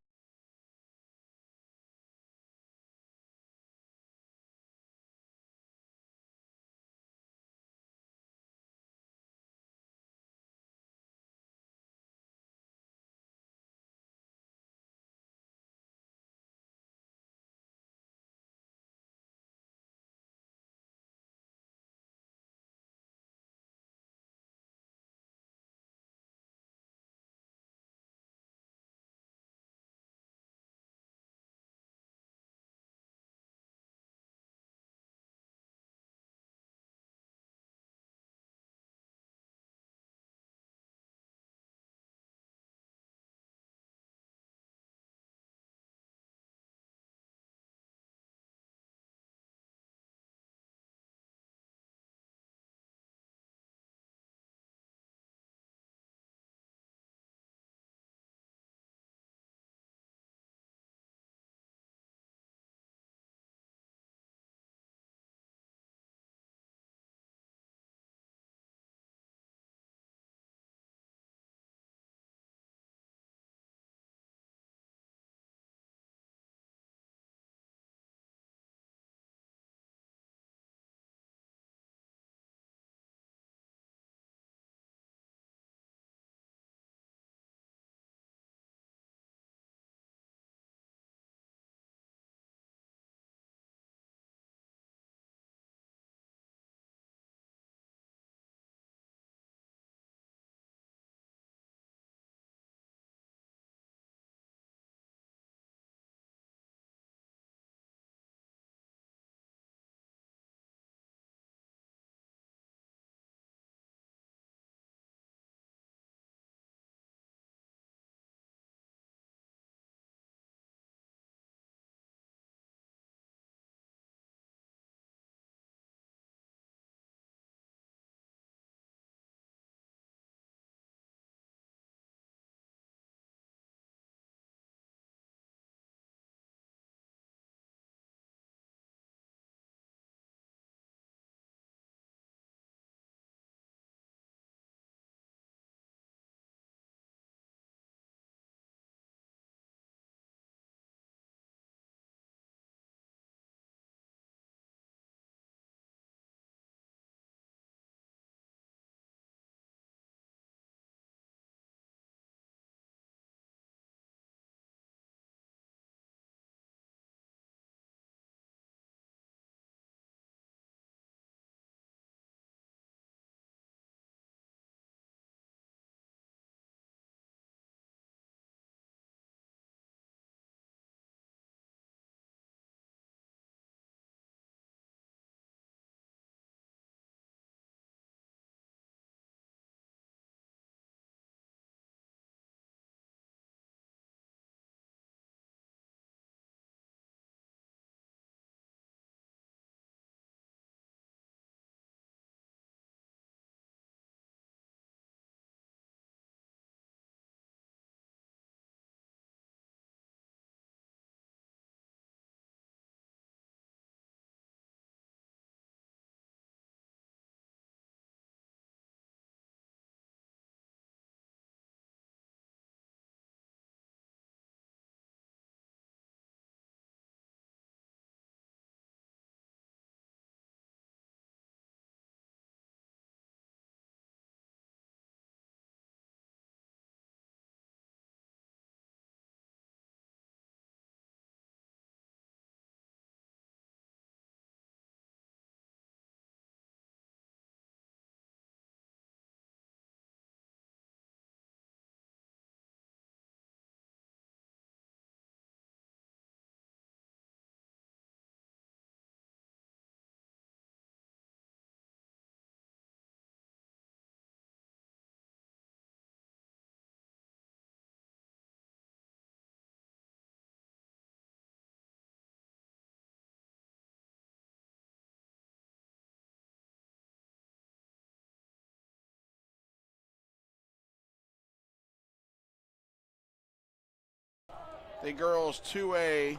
the girls 2A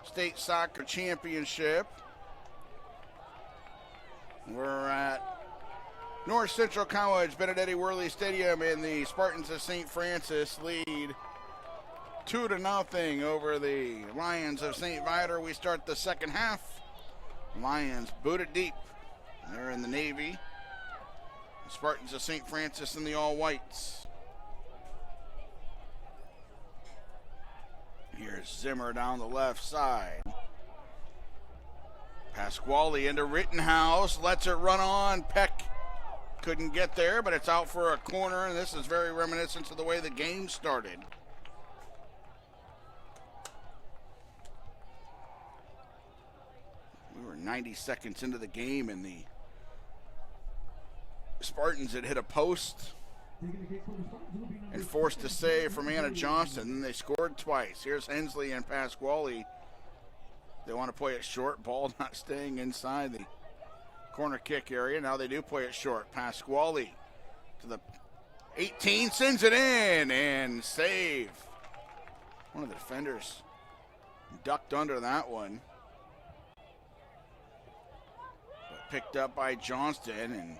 state soccer championship. We're at North Central College, Benedetti Worley Stadium, and the Spartans of St. Francis lead 2-0 over the Lions of St. Viator. We start the second half. Lions booted deep. They're in the Navy. The Spartans of St. Francis in the all-whites. Here's Zimmer down the left side. Pasquale into Rittenhouse, lets it run on. Peck couldn't get there, but it's out for a corner, and this is very reminiscent to the way the game started. We were 90 seconds into the game, and the Spartans had hit a post and forced a save from Anna Johnston, and they scored twice. Here's Hensley and Pasquale. They want to play it short. Ball not staying inside the corner kick area. Now they do play it short. Pasquale to the 18, sends it in, and save. One of the defenders ducked under that one. But picked up by Johnston, and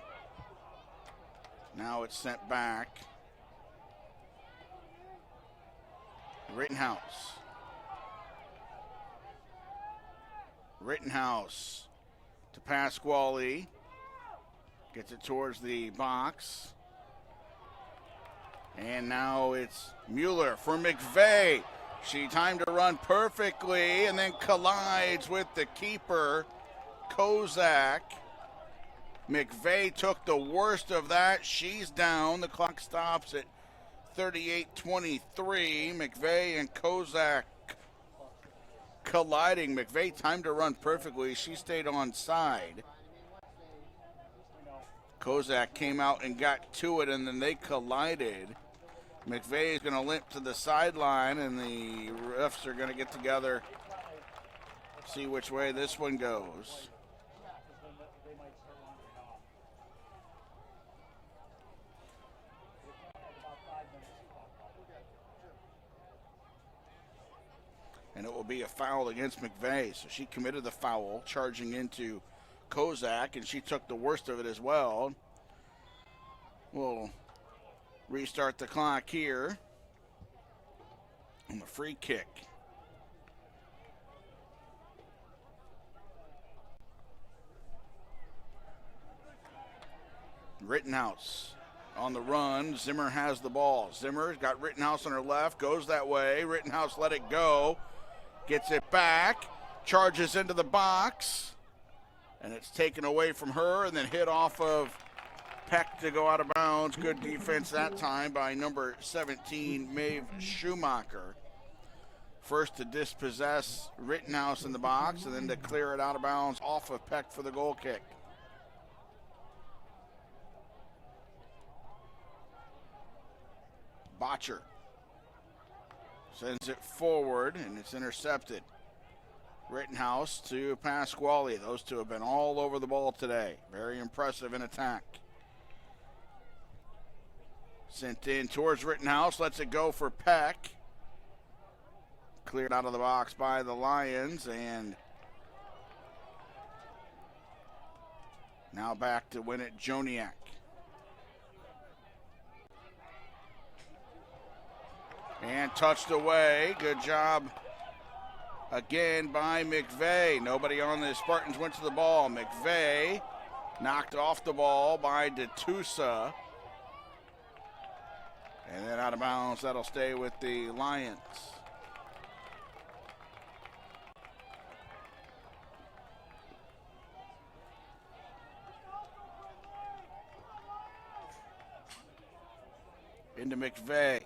now it's sent back. Rittenhouse. Rittenhouse to Pasquale. Gets it towards the box. And now it's Mueller for McVeigh. She timed to run perfectly and then collides with the keeper, Kozak. McVeigh took the worst of that. She's down. The clock stops at 38:23. McVeigh and Kozak colliding. McVeigh timed to run perfectly. She stayed on side. Kozak came out and got to it, and then they collided. McVeigh is going to limp to the sideline, and the refs are going to get together, see which way this one goes. And it will be a foul against McVeigh. So she committed the foul, charging into Kozak, and she took the worst of it as well. We'll restart the clock here on the free kick. Rittenhouse on the run. Zimmer has the ball. Zimmer's got Rittenhouse on her left, goes that way. Rittenhouse let it go. Gets it back, charges into the box, and it's taken away from her and then hit off of Peck to go out of bounds. Good defense that time by number 17, Maeve Schumacher. First to dispossess Rittenhouse in the box and then to clear it out of bounds off of Peck for the goal kick. Botcher sends it forward, and it's intercepted. Rittenhouse to Pasquale. Those two have been all over the ball today. Very impressive in attack. Sent in towards Rittenhouse. Lets it go for Peck. Cleared out of the box by the Lions, and now back to win it, Joniak. And touched away. Good job again by McVeigh. Nobody on the Spartans went to the ball. McVeigh knocked off the ball by DeTusa. And then out of bounds. That'll stay with the Lions. Into McVeigh.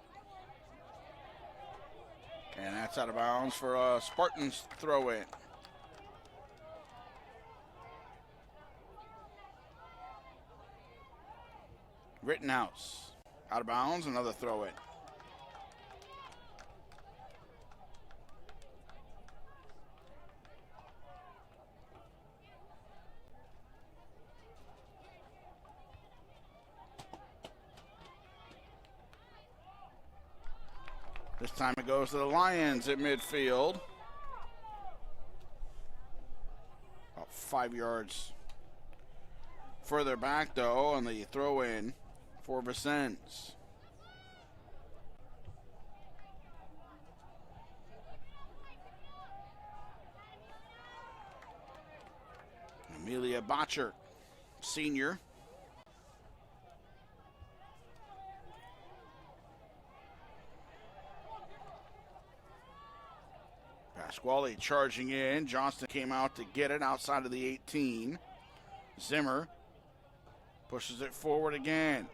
And that's out of bounds for a Spartans throw-in. Rittenhouse out of bounds, another throw-in. This time it goes to the Lions at midfield. About 5 yards further back, though, on the throw-in for Vicens. Amelia Botcher, senior. Pasquale charging in. Johnston came out to get it outside of the 18. Zimmer pushes it forward again.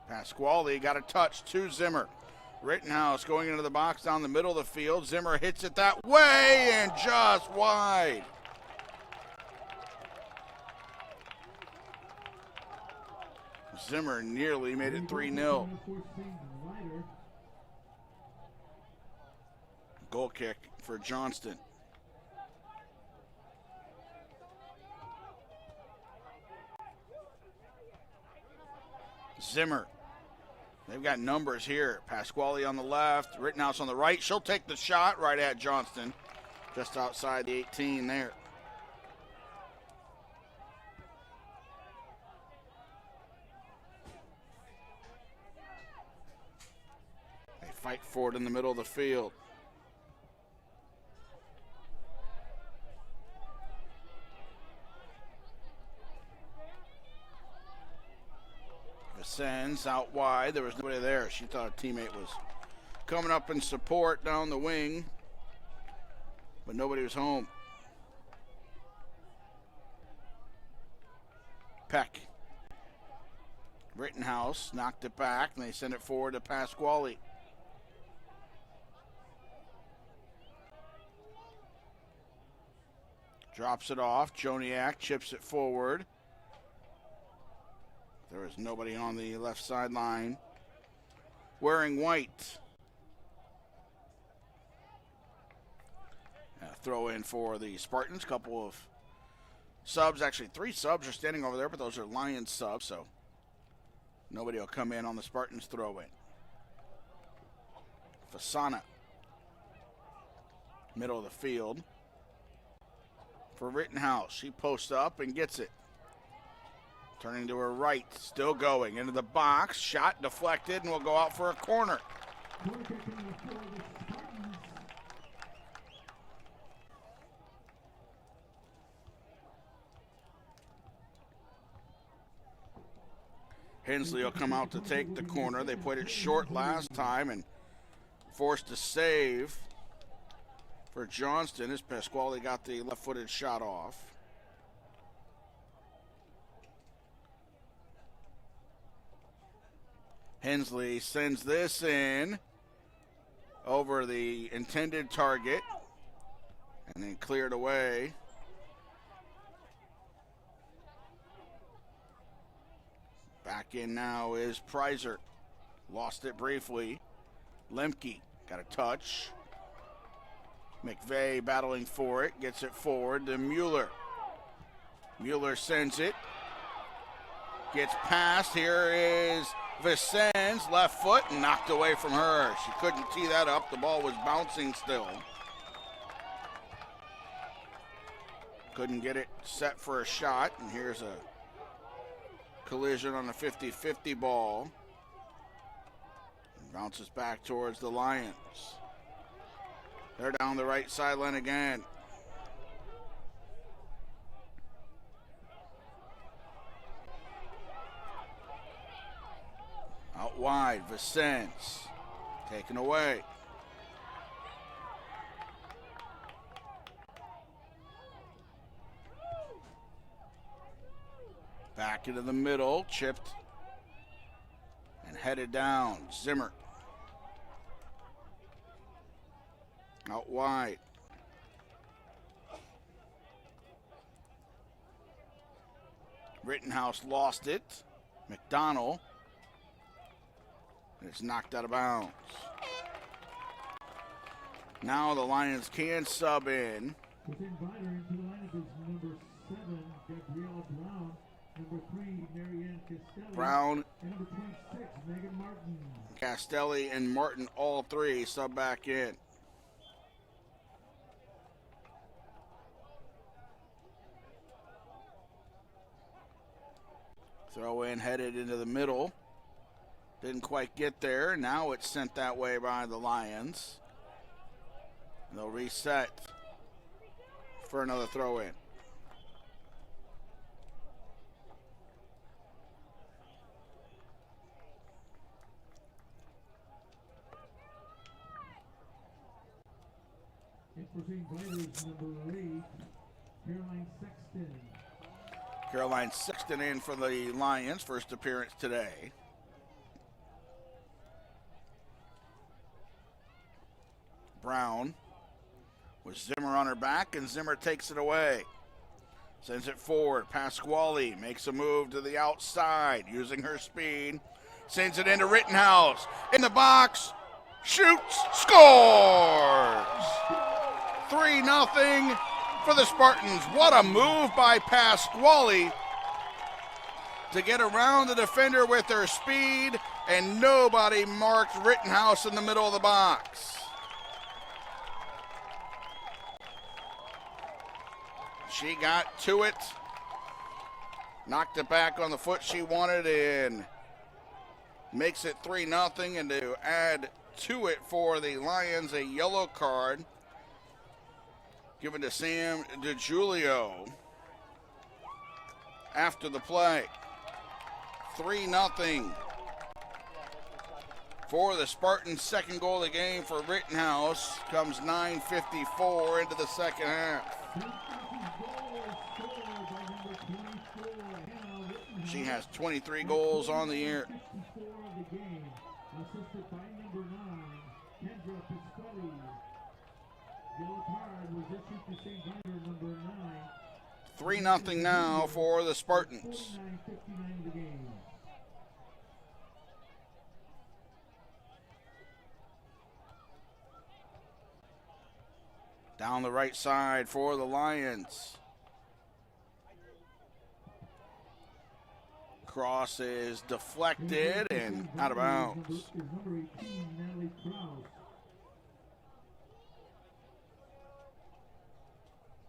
Pasquale got a touch to Zimmer. Rittenhouse going into the box down the middle of the field. Zimmer hits it that way and just wide. Zimmer nearly made it 3-0. Goal kick for Johnston. Zimmer. They've got numbers here. Pasquale on the left, Rittenhouse on the right. She'll take the shot right at Johnston, just outside the 18 there. They fight for it in the middle of the field. Sends out wide. There was nobody there. She thought a teammate was coming up in support down the wing, but nobody was home. Peck. Rittenhouse knocked it back, and they send it forward to Pasquale. Drops it off. Joniak chips it forward. There is nobody on the left sideline wearing white. Throw in for the Spartans. Couple of subs, actually 3 subs are standing over there, but those are Lions subs, so nobody will come in on the Spartans throw in. Fasana, middle of the field for Rittenhouse. She posts up and gets it. Turning to her right, still going into the box. Shot deflected and will go out for a corner. Hensley will come out to take the corner. They played it short last time and forced a save for Johnston as Pasquale got the left-footed shot off. Hensley sends this in over the intended target and then cleared away. Back in now is Prizer. Lost it briefly. Lemke got a touch. McVeigh battling for it. Gets it forward to Mueller. Mueller sends it. Gets past. Here is Vicens, left foot, and knocked away from her. She couldn't tee that up. The ball was bouncing still. Couldn't get it set for a shot, and here's a collision on the 50-50 ball. And bounces back towards the Lions. They're down the right sideline again. Out wide, Vicens taken away. Back into the middle, chipped and headed down. Zimmer. Out wide. Rittenhouse lost it. McDonald. It's knocked out of bounds. Now the Lions can sub in. Within Viator into the lineup is number 7, Gabriella Brown. Number 3, Marianne Costello. Brown. And number 26, Megan Martin. Castelli and Martin, all three, sub back in. Throw in headed into the middle. Didn't quite get there. Now it's sent that way by the Lions. They'll reset for another throw in. Proceeding players, number 8, Caroline Sexton. Caroline Sexton in for the Lions, first appearance today. Brown with Zimmer on her back, and Zimmer takes it away. Sends it forward. Pasquale makes a move to the outside using her speed. Sends it into Rittenhouse. In the box. Shoots. Scores. 3-0 for the Spartans. What a move by Pasquale to get around the defender with her speed, and nobody marked Rittenhouse in the middle of the box. She got to it, knocked it back on the foot she wanted, and makes it 3-0. And to add to it for the Lions, a yellow card given to Sam DiGiulio after the play. 3-0 for the Spartans. Second goal of the game for Rittenhouse. Comes 9:54 into the second half. She has 23 goals on the year. 3-0 now for the Spartans. Down the right side for the Lions. Cross is deflected and out of bounds.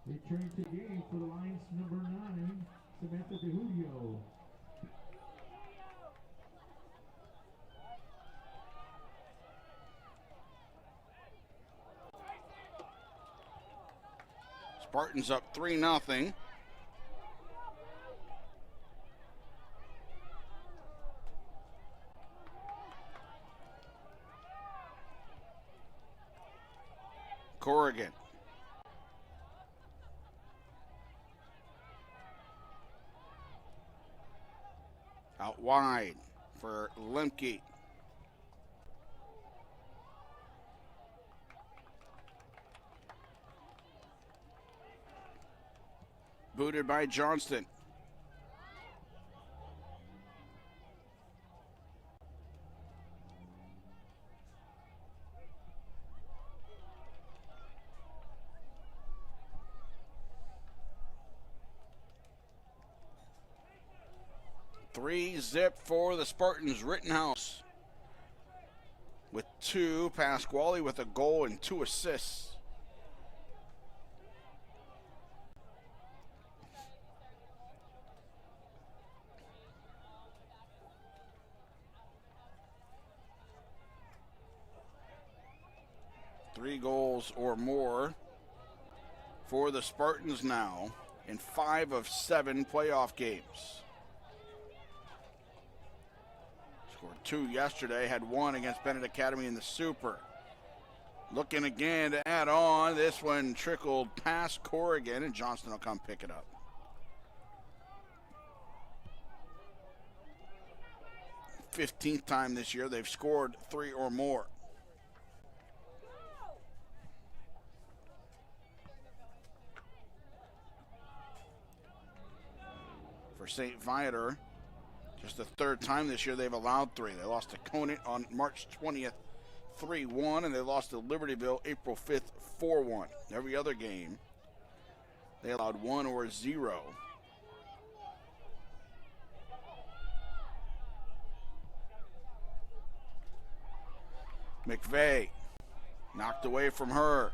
Returning to the game for the Lions, number 9, Samantha DeHulio. Spartans up 3-0. Corrigan. Out wide for Lemke. Booted by Johnston. Zip for the Spartans. Rittenhouse with 2. Pasquale with a goal and 2 assists. Three goals or more for the Spartans now in 5 of 7 playoff games. Scored 2 yesterday, had 1 against Bennett Academy in the Super. Looking again to add on. This one trickled past Corrigan, and Johnston will come pick it up. Fifteenth time this year they've scored 3 or more. For St. Viator, just the 3rd time this year they've allowed 3. They lost to Conant on March 20th, 3-1, and they lost to Libertyville April 5th, 4-1. Every other game, they allowed 1 or 0. McVeigh knocked away from her.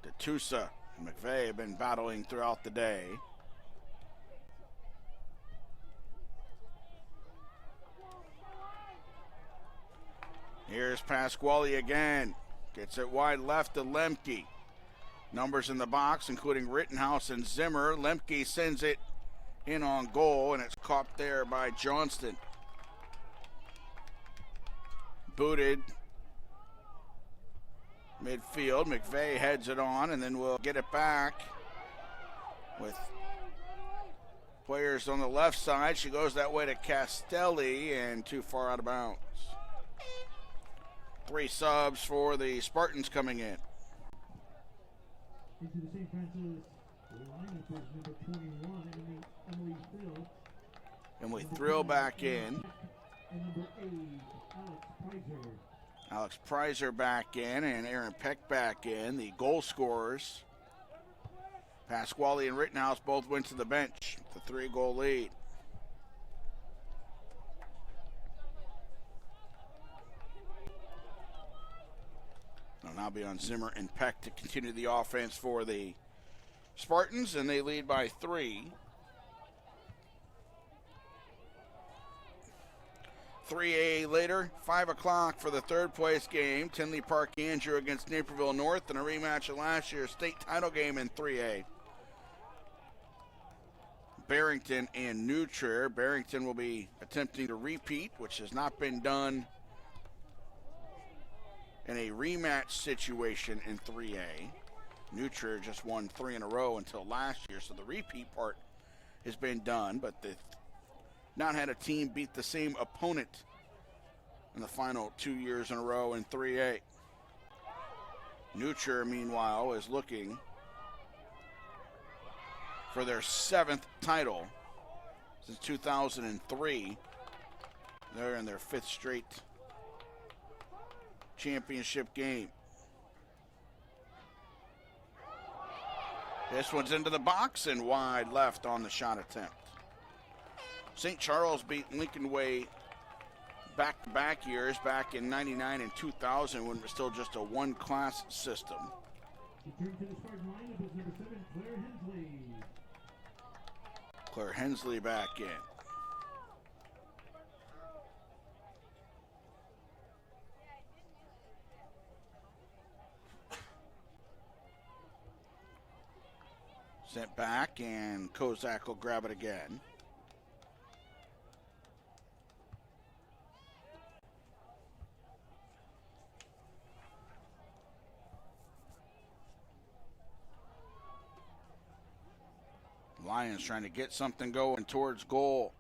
DeTusa and McVeigh have been battling throughout the day. Here's Pasquale again. Gets it wide left to Lemke. Numbers in the box, including Rittenhouse and Zimmer. Lemke sends it in on goal, and it's caught there by Johnston. Booted midfield. McVeigh heads it on, and then we'll get it back with players on the left side. She goes that way to Castelli, and too far out of bounds. 3 subs for the Spartans coming in. Into the St. Francis lineup is number 21, Emily Thrill. Emily Thrill back in. And number 8, Alex Prizer. Alex Prizer back in, and Aaron Peck back in. The goal scorers, Pasquale and Rittenhouse, both went to the bench. The 3-goal lead. It'll now be on Zimmer and Peck to continue the offense for the Spartans, and they lead by 3. 3A later, 5 o'clock for the third place game. Tinley Park Andrew against Naperville North, and a rematch of last year's state title game in 3A. Barrington and New Trier. Barrington will be attempting to repeat, which has not been done in a rematch situation in 3A. New Trier just won 3 in a row until last year, so the repeat part has been done, but they've not had a team beat the same opponent in the final 2 years in a row in 3A. New Trier, meanwhile, is looking for their 7th title since 2003. They're in their 5th straight championship game. This one's into the box and wide left on the shot attempt. St. Charles beat Lincoln Way back-to-back years, back in 99 and 2000 when it was still just a one-class system. Return to the Spartan lineup is number 7, Claire Hensley. Claire Hensley back in. Sent back, and Kozak will grab it again. Lions trying to get something going towards goal.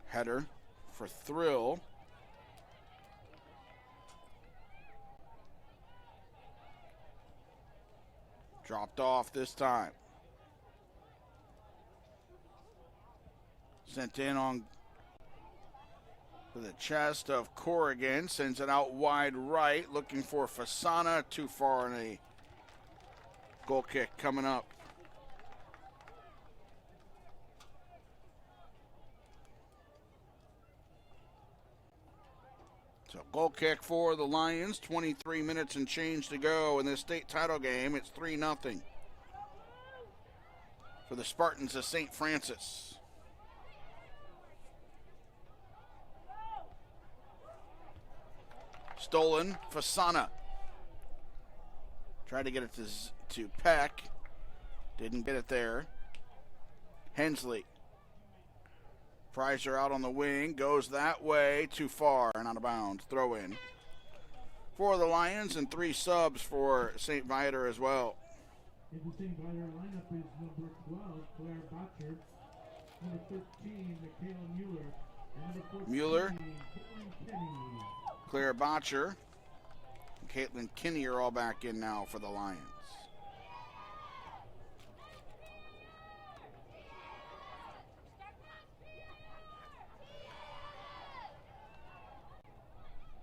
Header for Thrill. Dropped off this time. Sent in on the chest of Corrigan. Sends it out wide right. Looking for Fasana. Too far in a goal kick coming up. So goal kick for the Lions. 23 minutes and change to go in this state title game. It's 3-0 for the Spartans of St. Francis. Stolen, Fasana. Tried to get it to Peck. Didn't get it there. Hensley. Prizer out on the wing. Goes that way. Too far and out of bounds. Throw in for the Lions, and 3 subs for St. Viator as well. In the St. Viator lineup is number 12, Claire Botcher. Number 13, Michaela Mueller. And number 14, Mueller. Caitlin Kenny. Claire Botcher and Caitlin Kinney are all back in now for the Lions.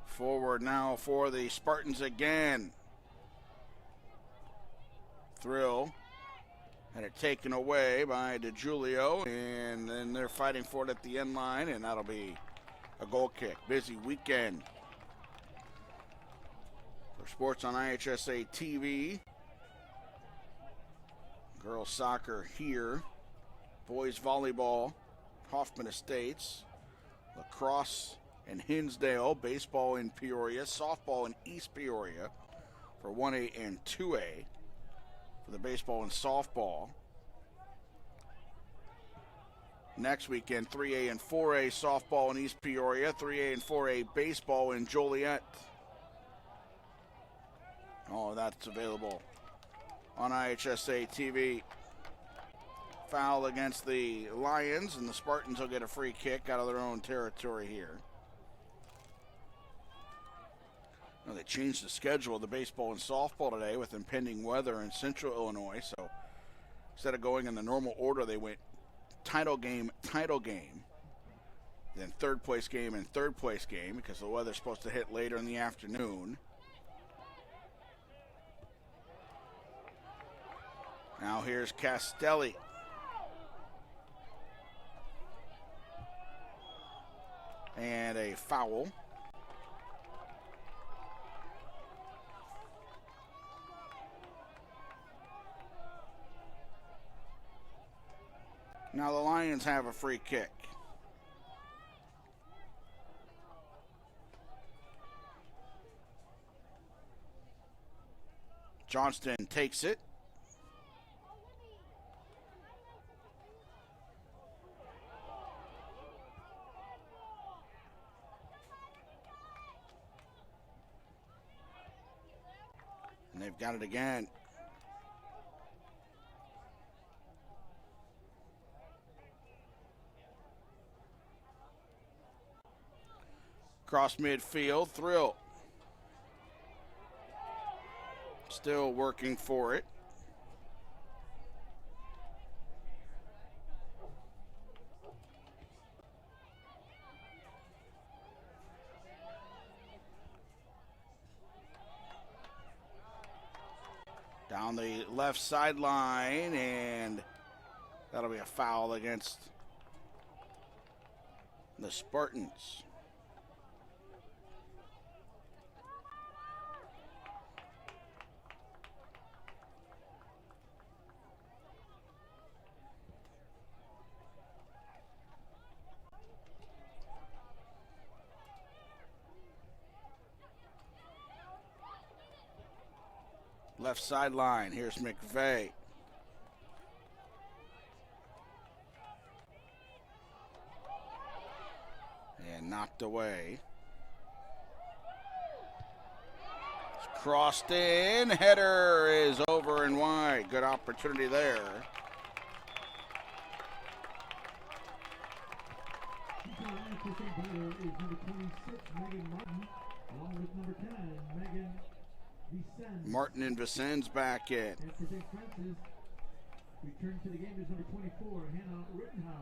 Forward now for the Spartans again. Thrill had it taken away by DeJulio, and then they're fighting for it at the end line, and that'll be a goal kick. Busy weekend for sports on IHSA TV. Girls soccer here. Boys volleyball, Hoffman Estates. Lacrosse in Hinsdale. Baseball in Peoria. Softball in East Peoria for 1A and 2A. For the baseball and softball. Next weekend, 3A and 4A softball in East Peoria, 3A and 4A baseball in Joliet. All of that's available on IHSA TV. Foul against the Lions, and the Spartans will get a free kick out of their own territory here. Now, they changed the schedule of the baseball and softball today with impending weather in central Illinois. So instead of going in the normal order, they went title game, then third place game and third place game because the weather's supposed to hit later in the afternoon. Now here's Castelli. And a foul. Now the Lions have a free kick. Johnston takes it. And they've got it again. Cross midfield, Thrill. Still working for it. Down the left sideline, and that'll be a foul against the Spartans. Left sideline, here's McVeigh. And knocked away. It's crossed in, header is over and wide. Good opportunity there. Martin and Vicens back in. And for St. Francis, return to the game is number 24, Hannah Rittenhouse.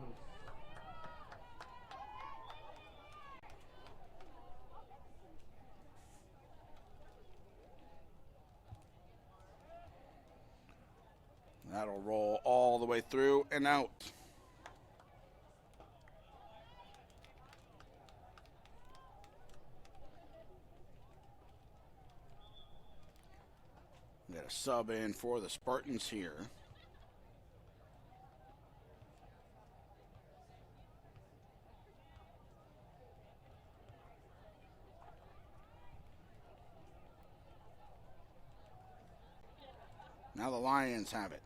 That'll roll all the way through and out. Got a sub in for the Spartans here. Now the Lions have it.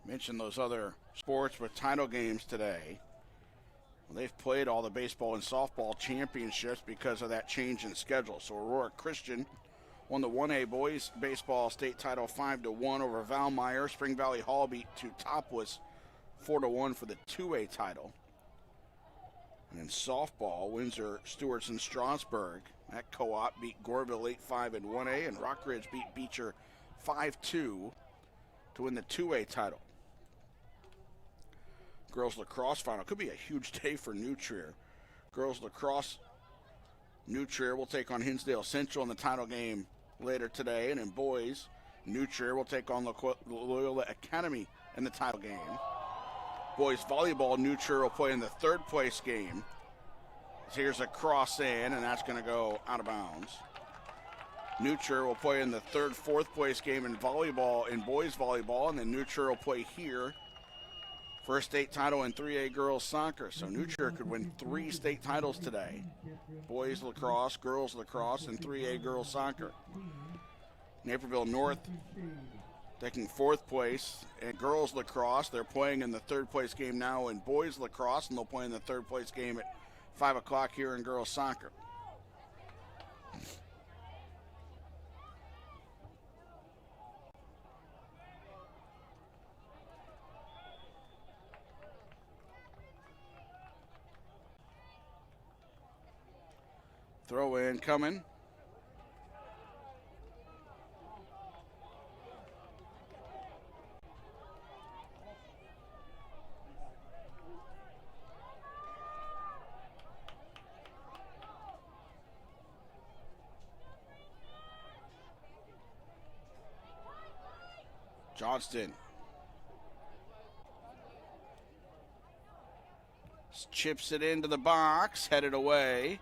Mentioned those other sports with title games today. Well, they've played all the baseball and softball championships because of that change in schedule. So Aurora Christian won the 1A boys baseball state title 5-1 over Valmeyer. Spring Valley Hall beat Topless 4-1 for the 2A title. And in softball, Windsor Stewartson Strasburg, that co-op beat Goreville 8-5 in 1A, and Rockridge beat Beecher 5-2 to win the 2A title. girls lacrosse final. Could be a huge day for New Trier. Girls lacrosse, New Trier will take on Hinsdale Central in the title game later today. And in boys, New Trier will take on Loyola Academy in the title game. Boys volleyball, New Trier will play in the third place game. Here's a cross in, and that's going to go out of bounds. New Trier will play in the third, fourth place game in volleyball, in boys volleyball, and then New Trier will play here for a state title in 3A girls soccer. So New Trier could win 3 state titles today. Boys lacrosse, girls lacrosse, and 3A girls soccer. Naperville North taking 4th place in girls lacrosse. They're playing in the third place game now in boys lacrosse, and they'll play in the third place game at 5 o'clock here in girls soccer. Throw in coming. Johnston chips it into the box, headed away.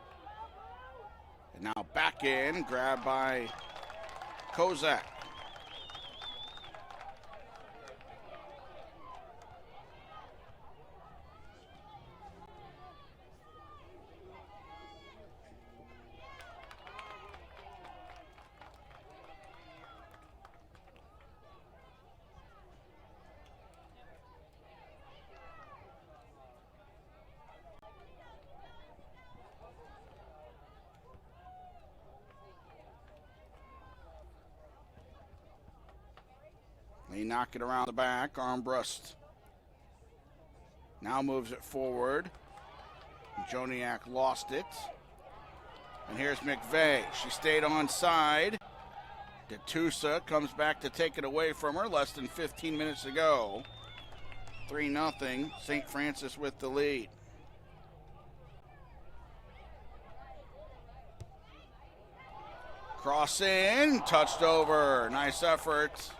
And now back in, grabbed by Kozak. They knock it around the back. Armbrust now moves it forward. Joniak lost it. And here's McVeigh. She stayed onside. DeTusa comes back to take it away from her less than 15 minutes ago. 3-0. St. Francis with the lead. Cross in, touched over. Nice effort.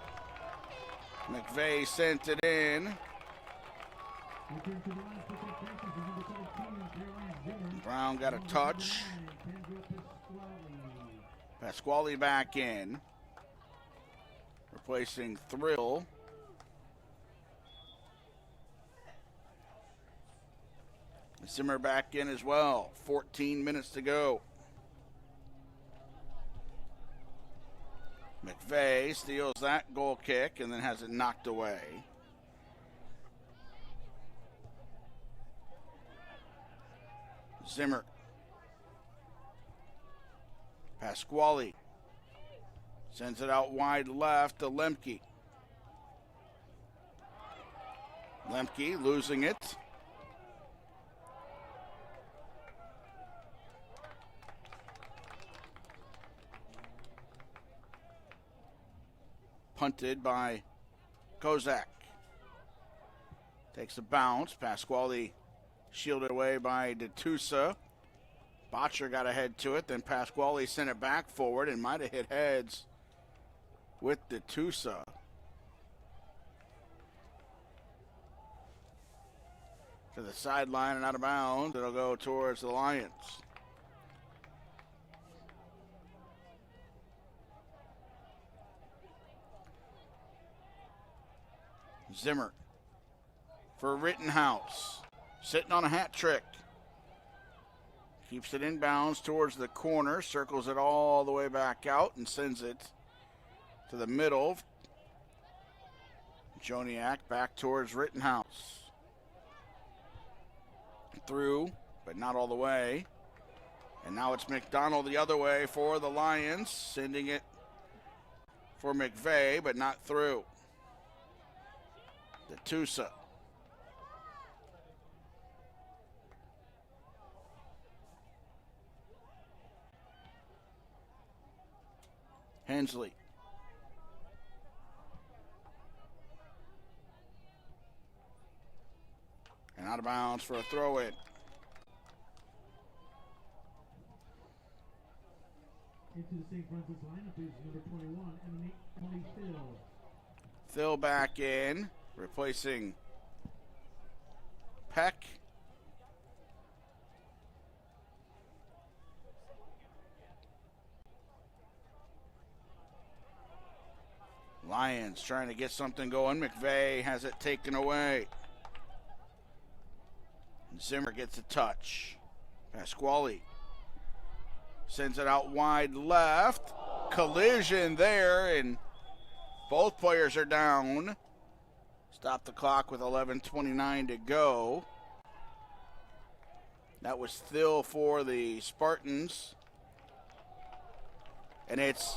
McVeigh sent it in. Brown got a touch. Pasquale back in. Replacing Thrill. Zimmer back in as well. 14 minutes to go. McVeigh steals that goal kick and then has it knocked away. Zimmer. Pasquale sends it out wide left to Lemke. Lemke losing it. Punted by Kozak. Takes a bounce. Pasquale shielded away by DeTusa. Botcher got ahead to it. Then Pasquale sent it back forward and might have hit heads with DeTusa. To the sideline and out of bounds. It'll go towards the Lions. Zimmer for Rittenhouse, sitting on a hat trick. Keeps it inbounds towards the corner, circles it all the way back out and sends it to the middle. Joniak back towards Rittenhouse. Through, but not all the way. And now it's McDonald the other way for the Lions, sending it for McVeigh, but not through. DeTusa. Hensley. of bounds for a throw-in. Into the St. Francis lineup is number 21, Emily Phil. Phil back in, replacing Peck. Lions trying to get something going. McVeigh has it taken away. Zimmer gets a touch. Pasquale sends it out wide left. Collision there, and both players are down. Stop the clock with 11:29 to go. That was still for the Spartans. And it's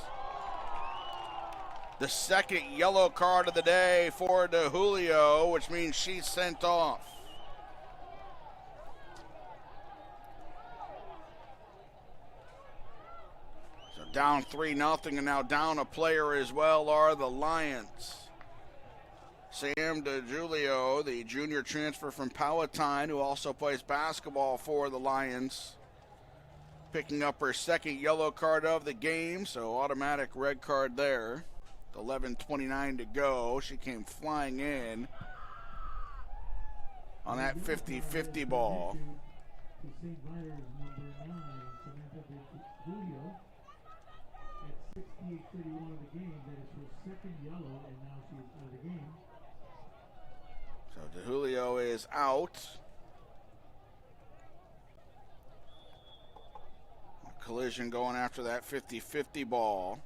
the second yellow card of the day for DeJulio, which means she's sent off. So down 3-0, and now down a player as well are the Lions. Sam DeJulio, the junior transfer from Palatine, who also plays basketball for the Lions, picking up her second yellow card of the game, so automatic red card there. 11:29 to go. She came flying in on that 50-50 ball. St. Viator's number 9, Samantha DeJulio, at 68:31 of the game. That is her second yellow, and now she's out of the game. So DeJulio is out. A collision going after that 50-50 ball.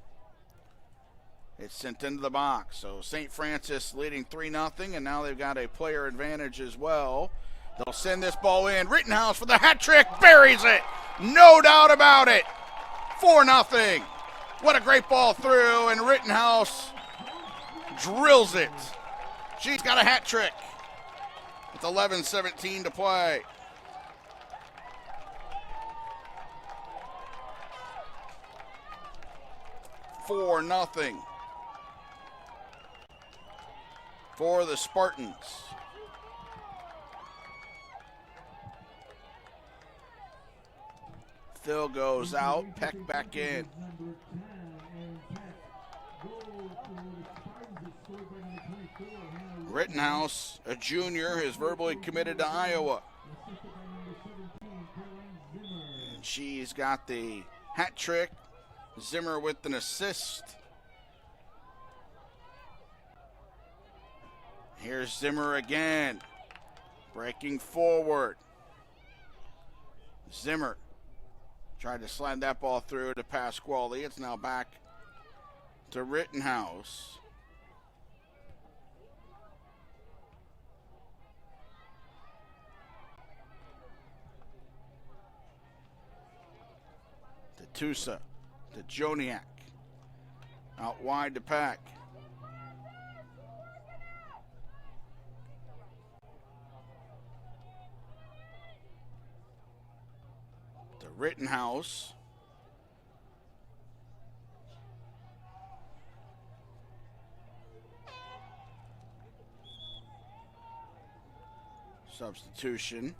It's sent into the box. So St. Francis leading 3-0, and now they've got a player advantage as well. They'll send this ball in. Rittenhouse for the hat trick, buries it. No doubt about it. 4-0. What a great ball through, and Rittenhouse drills it. She's got a hat trick with 11:17 to play. Four nothing for the Spartans. Phil goes out, Peck back in. Rittenhouse, a junior, is verbally committed to Iowa. And she's got the hat trick. Zimmer with an assist. Here's Zimmer again, breaking forward. Zimmer tried to slide that ball through to Pasquale. It's now back to Rittenhouse. To Tusa, to Joniak. Out wide to Pack. Rittenhouse. Substitution.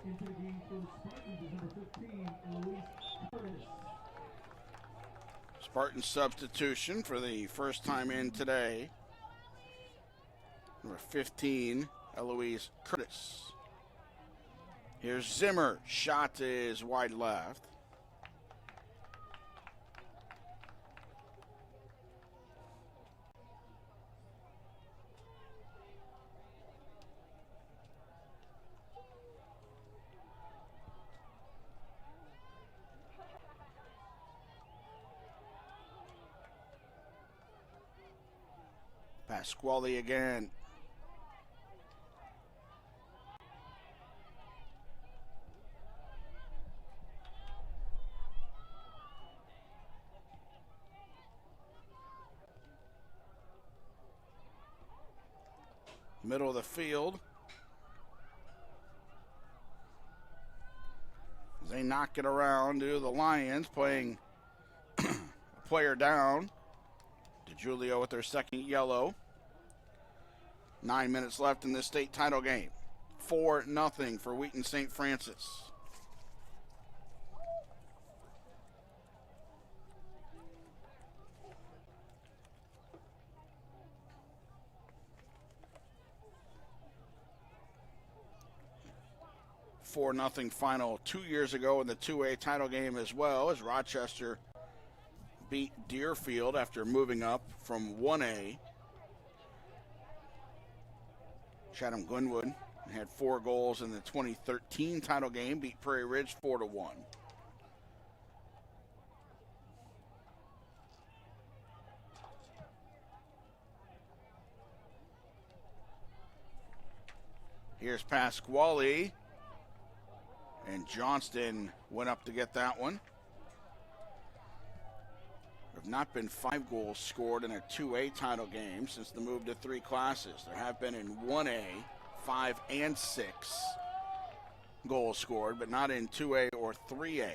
Into the game for the Spartans is number 15, Eloise Curtis. Spartan substitution for the first time in today. Number 15, Eloise Curtis. Here's Zimmer. Shot is wide left. Pasquale again. Middle of the field. They knock it around to the Lions, playing a player down. Julio with their second yellow. 9 minutes left in this state title game. 4-0 for Wheaton St. Francis. Four nothing final 2 years ago in the 2A title game as well, as Rochester beat Deerfield after moving up from 1A. Chatham-Glenwood had 4 goals in the 2013 title game, beat Prairie Ridge 4-1. Here's Pasquale, and Johnston went up to get that one. There have not been 5 goals scored in a 2A title game since the move to 3 classes. There have been in 1A, 5 and 6 goals scored, but not in 2A or 3A.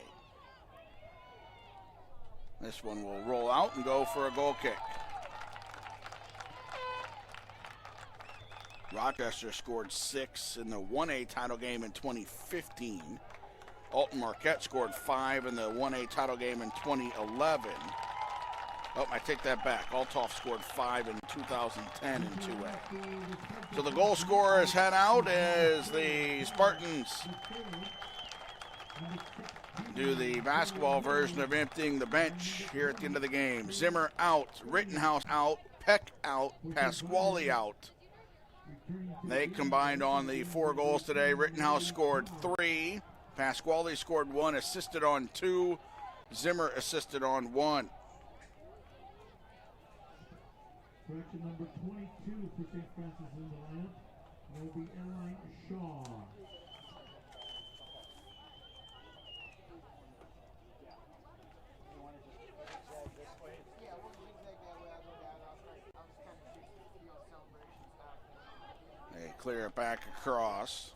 This one will roll out and go for a goal kick. Rochester scored 6 in the 1A title game in 2015. Alton Marquette scored 5 in the 1A title game in 2011. Oh, I take that back. Althoff scored 5 in 2010 in 2A. So the goal scorers head out as the Spartans do the basketball version of emptying the bench here at the end of the game. Zimmer out, Rittenhouse out, Peck out, Pasquale out. They combined on the 4 goals today. Rittenhouse scored 3. Pasquale scored 1, assisted on 2. Zimmer assisted on 1. Correction number 22 for St. Francis in the lineup will be Ellen Shaw. They clear it back across.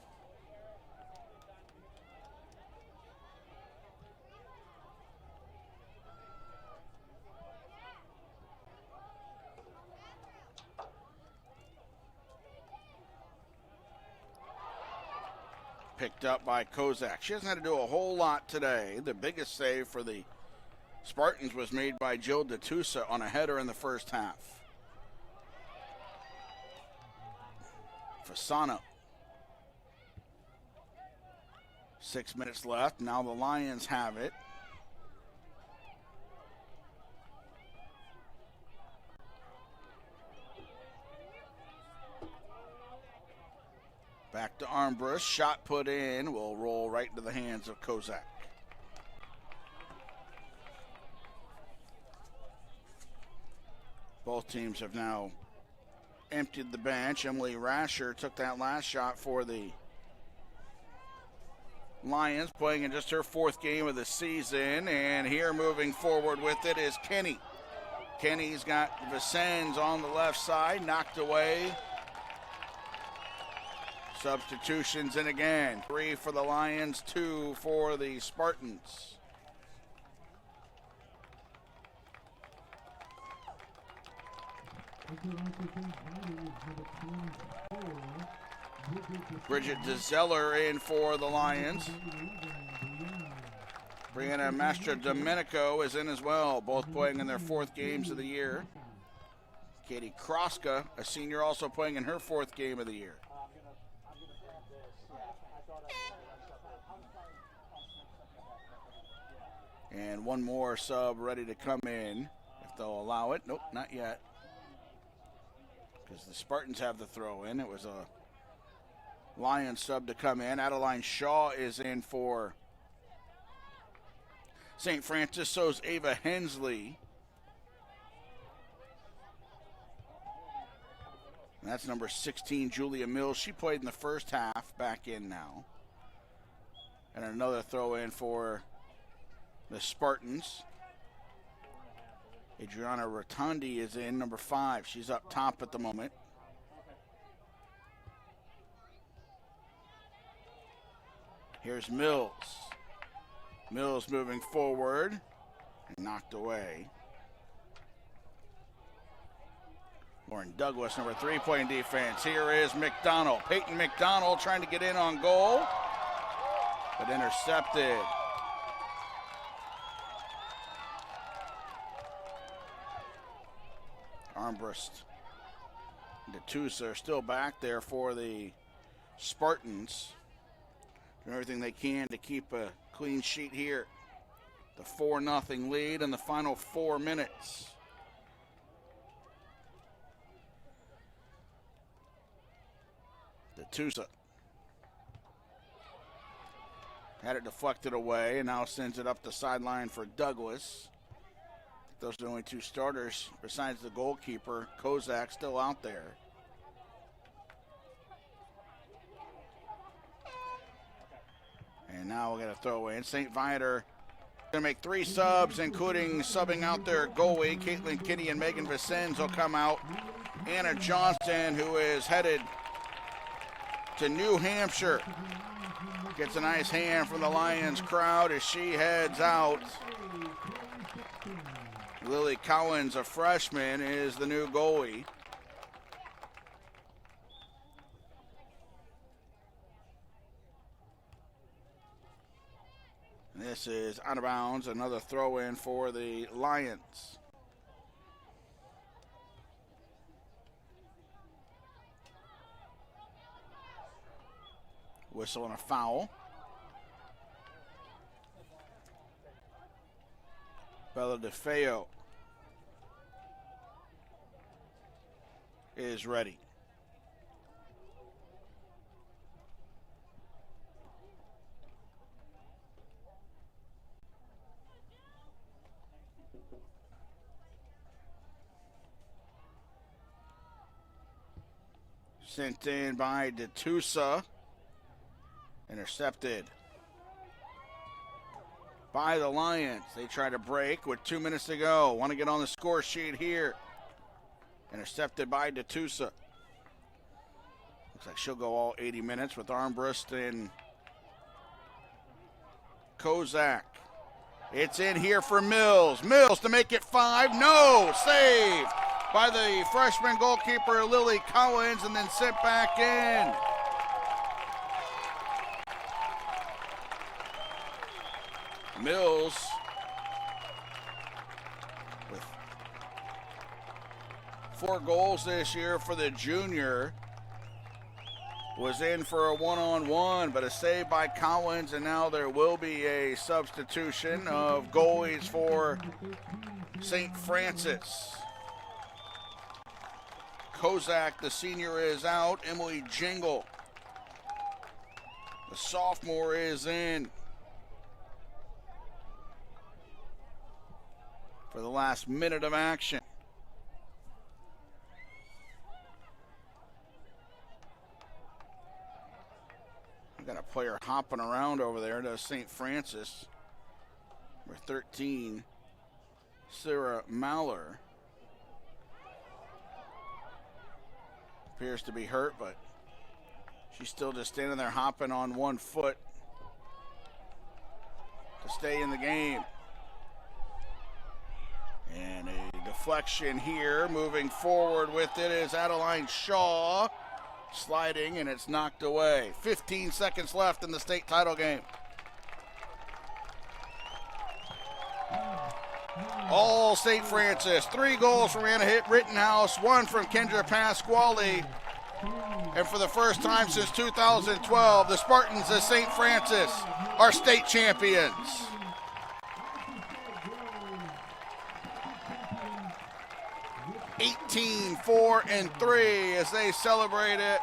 Picked up by Kozak. She hasn't had to do a whole lot today. The biggest save for the Spartans was made by Jill DeTusa on a header in the first half. Fasano. 6 minutes left. Now the Lions have it. Back to Armbrust. Shot put in. Will roll right into the hands of Kozak. Both teams have now emptied the bench. Emily Rasher took that last shot for the Lions, playing in just her 4th game of the season. And here moving forward with it is Kenny. Kenny's got Vicens on the left side, knocked away. Substitutions in again. 3 for the Lions, 2 for the Spartans. Bridget DeZeller in for the Lions. Brianna Mastrodomenico is in as well, both playing in their 4th games of the year. Katie Kroska, a senior, also playing in her 4th game of the year. And one more sub ready to come in, if they'll allow it. Nope, not yet. Because the Spartans have the throw in. It was a Lions sub to come in. Adeline Shaw is in for St. Francis. So's Ava Hensley. And that's number 16, Julia Mills. She played in the first half, back in now. And another throw in for the Spartans. Adriana Rotondi is in, number 5. She's up top at the moment. Here's Mills. Mills moving forward and knocked away. Lauren Douglas, number 3, playing defense. Here is McDonald. Peyton McDonald trying to get in on goal, but intercepted. Armbrust and DeTusa are still back there for the Spartans. Doing everything they can to keep a clean sheet here. The 4-0 lead in the final 4 minutes. DeTusa had it deflected away and now sends it up the sideline for Douglas. Those are the only 2 starters besides the goalkeeper. Kozak still out there. And now we're going to throw in St. Viator. Going to make 3 subs, including subbing out their goalie. Caitlin Kinney and Megan Vicens will come out. Anna Johnston, who is headed to New Hampshire, gets a nice hand from the Lions crowd as she heads out. Lily Collins, a freshman, is the new goalie. This is out of bounds, another throw in for the Lions. Whistle and a foul. Bella DeFeo is ready. Sent in by DeTusa. Intercepted by the Lions. They try to break with 2 minutes to go. Want to get on the score sheet here. Intercepted by DeTusa. Looks like she'll go all 80 minutes with Armbrust and Kozak. It's in here for Mills. Mills to make it 5. No! Saved by the freshman goalkeeper Lily Collins and then sent back in. Mills with 4 goals this year for the junior. Was in for a one-on-one, but a save by Collins, and now there will be a substitution of goalies for St. Francis. Kozak, the senior, is out. Emily Jingle, the sophomore, is in for the last minute of action. We've got a player hopping around over there to St. Francis. Number 13, Sarah Maller. Appears to be hurt, but she's still just standing there hopping on one foot to stay in the game. And a deflection here. Moving forward with it is Adeline Shaw. Sliding, and it's knocked away. 15 seconds left in the state title game. All St. Francis. 3 goals from Anna Rittenhouse, 1 from Kendra Pasquale. And for the first time since 2012, the Spartans of St. Francis are state champions. (18-4-3) as they celebrate it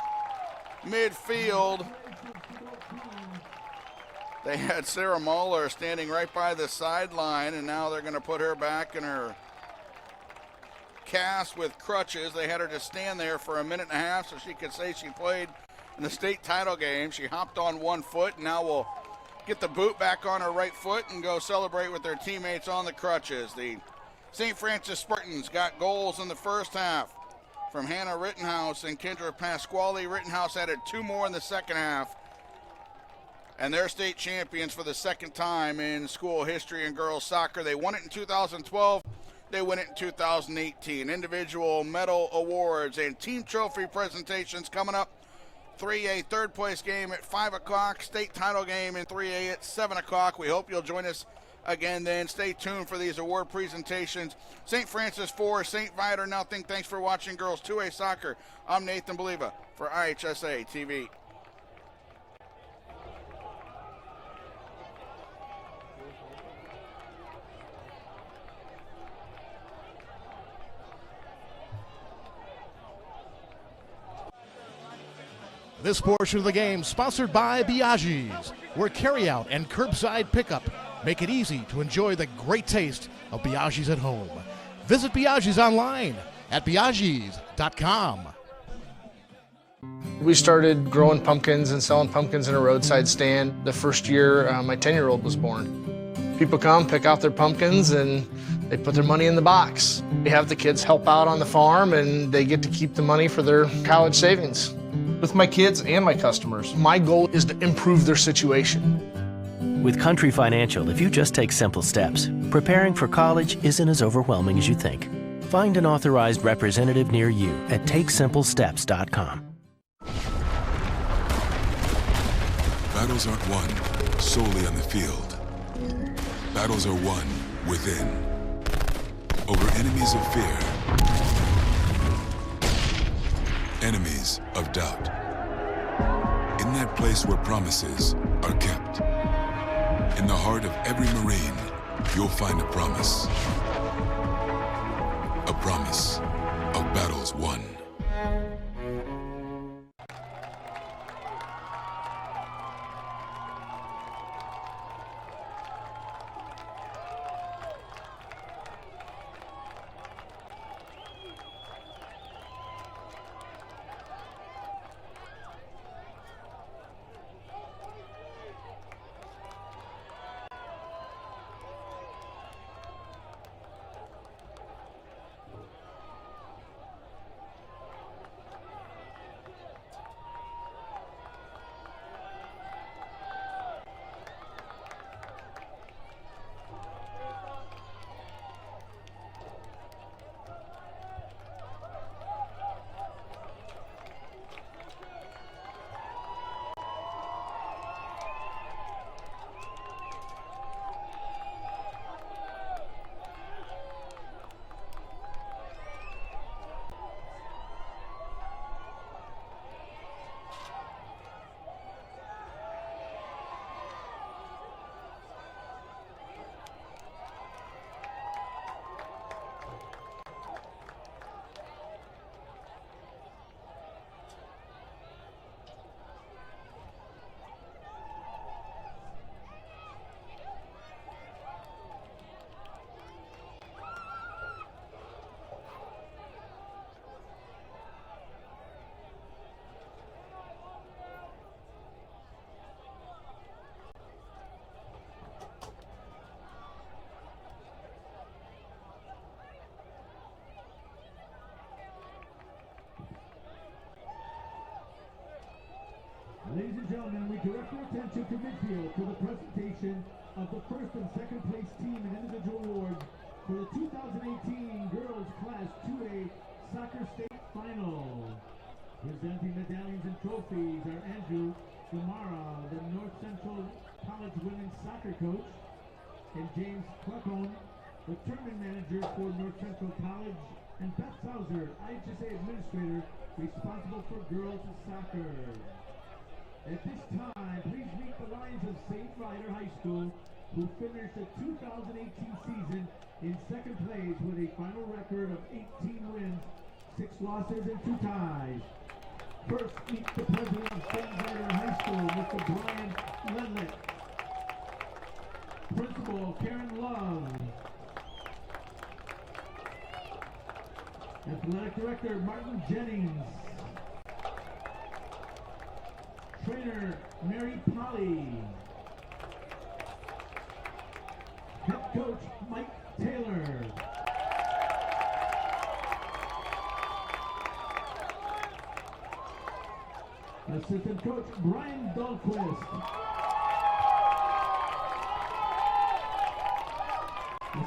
midfield. They had Sarah Muller standing right by the sideline, and now they're going to put her back in her cast with crutches. They had her to stand there for a minute and a half so she could say she played in the state title game. She hopped on one foot, and now will get the boot back on her right foot and go celebrate with their teammates on the crutches. The St. Francis Spartans got goals in the first half from Hannah Rittenhouse and Kendra Pasquale. Rittenhouse added 2 more in the second half. And they're state champions for the second time in school history in girls soccer. They won it in 2012, they win it in 2018. Individual medal awards and team trophy presentations coming up. 3A third place game at 5 o'clock. State title game in 3A at 7 o'clock. We hope you'll join us again then. Stay tuned for these award presentations. St. Francis 4, St. Viator nothing. Thanks for watching Girls 2A Soccer. I'm Nathan Believa for IHSA TV. This portion of the game sponsored by Biaggi's, where carryout and curbside pickup make it easy to enjoy the great taste of Biaggi's at home. Visit Biaggi's online at biaggis.com. We started growing pumpkins and selling pumpkins in a roadside stand the first year my 10-year-old was born. People come, pick out their pumpkins, and they put their money in the box. We have the kids help out on the farm, and they get to keep the money for their college savings. With my kids and my customers. My goal is to improve their situation. With Country Financial, if you just take simple steps, preparing for college isn't as overwhelming as you think. Find an authorized representative near you at takesimplesteps.com. Battles aren't won solely on the field. Battles are won within. Over enemies of fear. Enemies of doubt. In that place where promises are kept. In the heart of every Marine, you'll find a promise. A promise of battles won. Ladies and gentlemen, we direct your attention to midfield for the presentation of the first and second place team and individual awards for the 2018 Girls Class 2A Soccer State Final. Presenting medallions and trophies are Andrew Gamara, the North Central College Women's Soccer Coach, and James Clarkone, the tournament manager for North Central College, and Beth Sauser, IHSA Administrator, responsible for girls soccer. At this time, please meet the Lions of St. Viator High School, who finished the 2018 season in second place with a final record of 18 wins, 6 losses, and 2 ties. First, meet the president of St. Viator High School, Mr. Brian Ledlett. Principal, Karen Love. Athletic Director, Martin Jennings. Trainer, Mary Polly. Head Coach, Mike Taylor. Assistant Coach, Brian Dahlquist.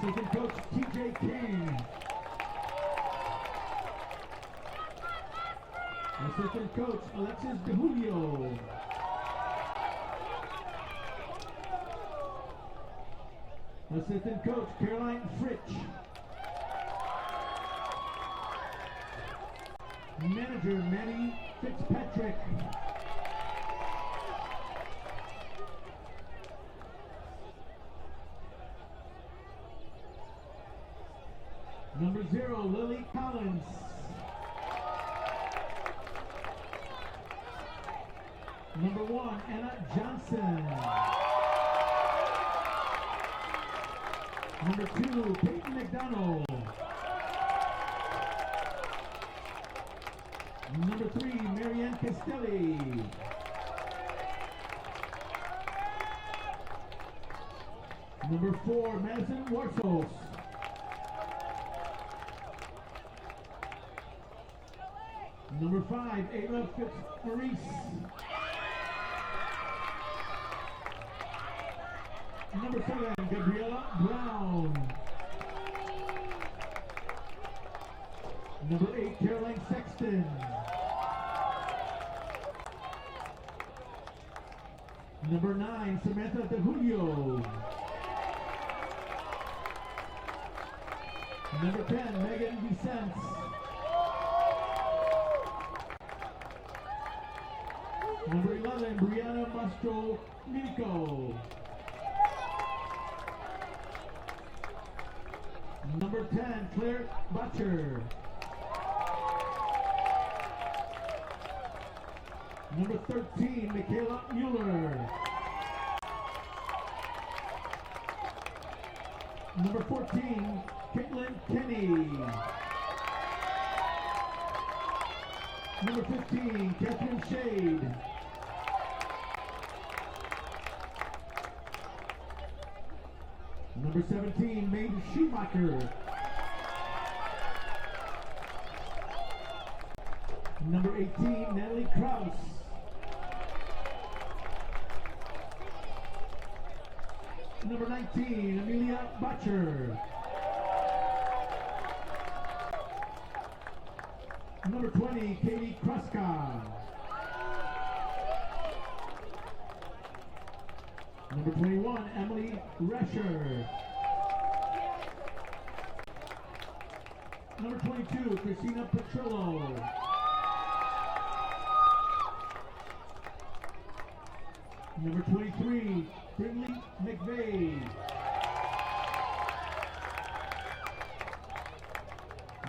Assistant coach TJ King. Assistant coach Alexis DeJulio. Assistant coach Caroline Fritsch. Manager Manny Fitzpatrick. Number 0, Lily Collins. Number 1, Anna Johnson. Number 2, Peyton McDonald. Number 3, Marianne Castelli. Number 4, Madison Warsos. Number 5, Ava Fitzmaurice. Number 7, Gabriella Brown. Number 8, Caroline Sexton. Number 9, Samantha DeJulio. Number 10, Megan Vicente. Number 11, Brianna Mastro-Nico. Number 10, Claire Butcher. Number 13, Michaela Mueller. Number 14, Caitlin Kenny. Number 15, Catherine Shade. Number 17, Maeve Schumacher. Number 18, Natalie Kraus. Number 19, Amelia Butcher. Number 20, Katie Kruska. Number 21, Emily Rescher. Number 22, Christina Petrillo. Number 23, Brinley McVeigh.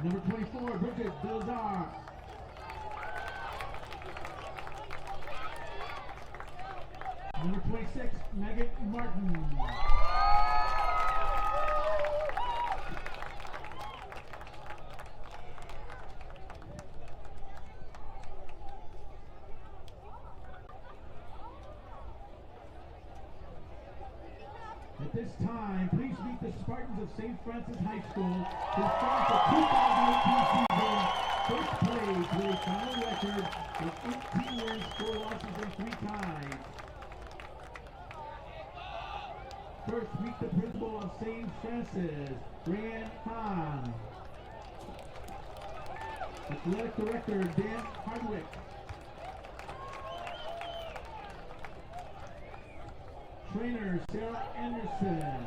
Number 24, Bridget Delzar. Number 26, Megan Martin. At this time, please meet the Spartans of St. Francis High School who start the 2018 season first place with a final record of 18 wins, 4 losses, and 3 ties. First, meet the principal of St. Francis, Ryan Hahn. Athletic Director, Dan Hardwick. Trainer, Sarah Anderson.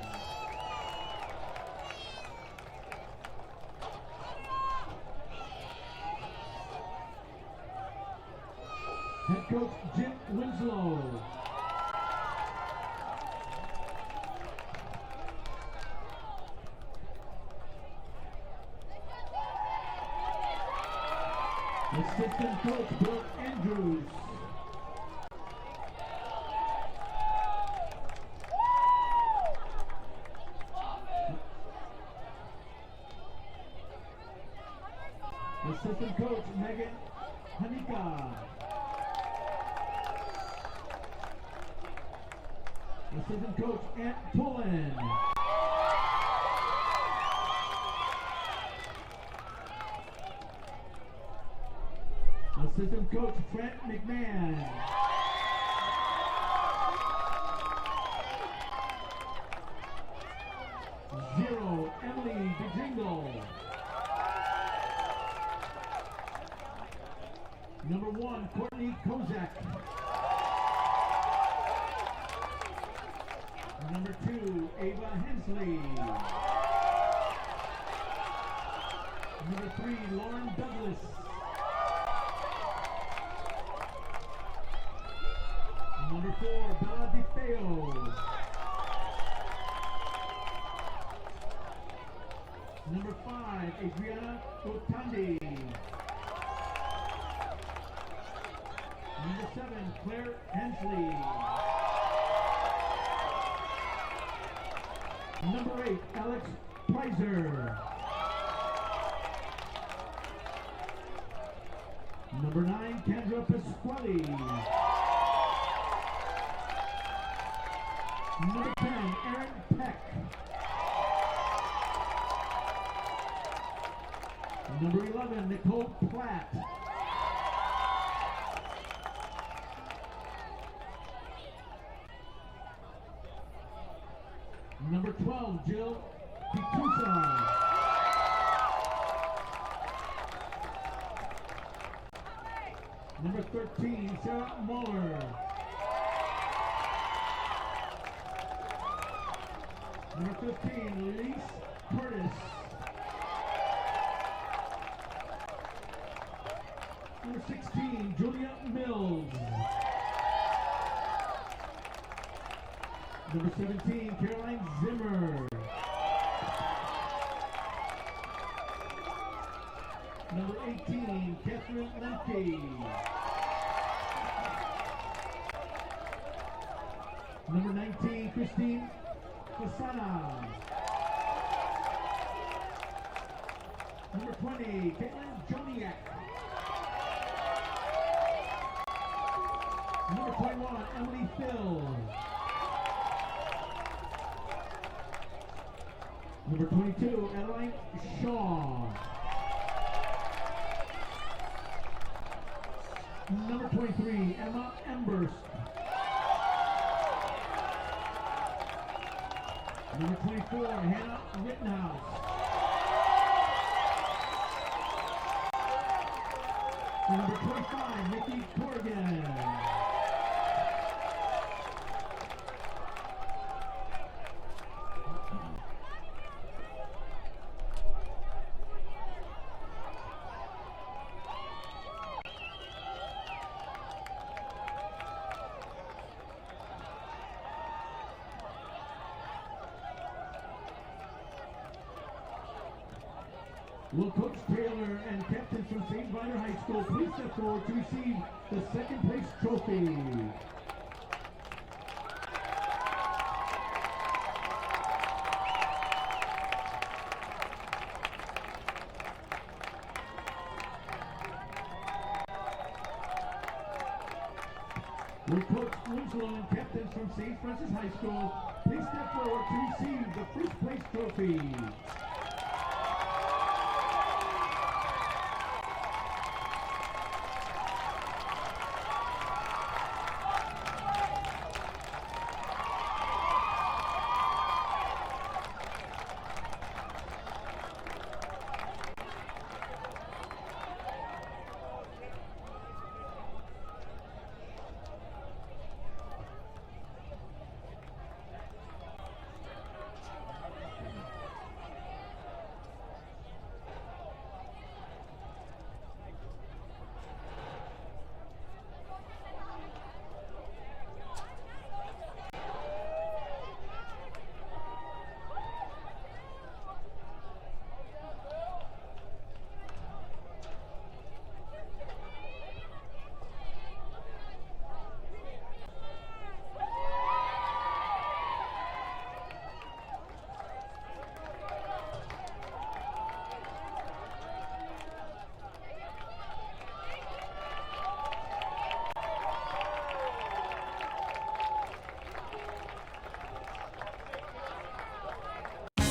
Head coach, Jim Winslow. Assistant coach, Bill Andrews. Assistant coach, Megan Hanika. Assistant coach, Ant Pullen. Assistant coach, Trent McMahon. Zero. 1, Courtney Kozak. Number 2, Ava Hensley. Number 3, Lauren Douglas. Number 4, Bella DeFeo. Number 5, Adriana Otandi. Number 7, Claire Hensley. Number 8, Alex Prizer. Number 9, Kendra Pasquale. Number 10, Aaron Peck. Number 11, Nicole Platt. Number 12, Jill Pitusa. Number 13, Sarah Muller. Number 15, Elise Curtis. Number 16, Julia Mills. Number 17, Caroline Zimmer. Number 18, Catherine Lemke. Number 19, Christine Fasana. Number 20, Caitlin Joniak. Number 21, Emily Phil. Number 22, Adeline Shaw. Number 23, Emma Emberst. Number 24, Hannah Rittenhouse. Number 25, Nikki Corrigan. Will Coach Taylor and captains from St. Viator High School please step forward to receive the second place trophy. Will Coach Winslow and captains from St. Francis High School please step forward to receive the first place trophy.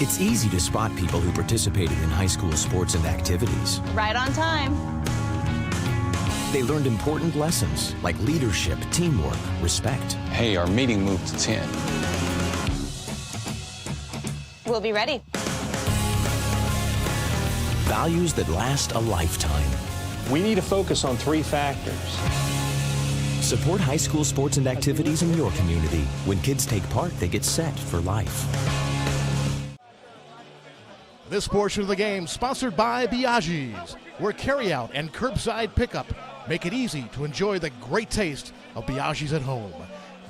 It's easy to spot people who participated in high school sports and activities. Right on time. They learned important lessons like leadership, teamwork, respect. Hey, our meeting moved to 10. We'll be ready. Values that last a lifetime. We need to focus on 3 factors. Support high school sports and activities in your community. When kids take part, they get set for life. This portion of the game sponsored by Biaggi's, where carryout and curbside pickup make it easy to enjoy the great taste of Biaggi's at home.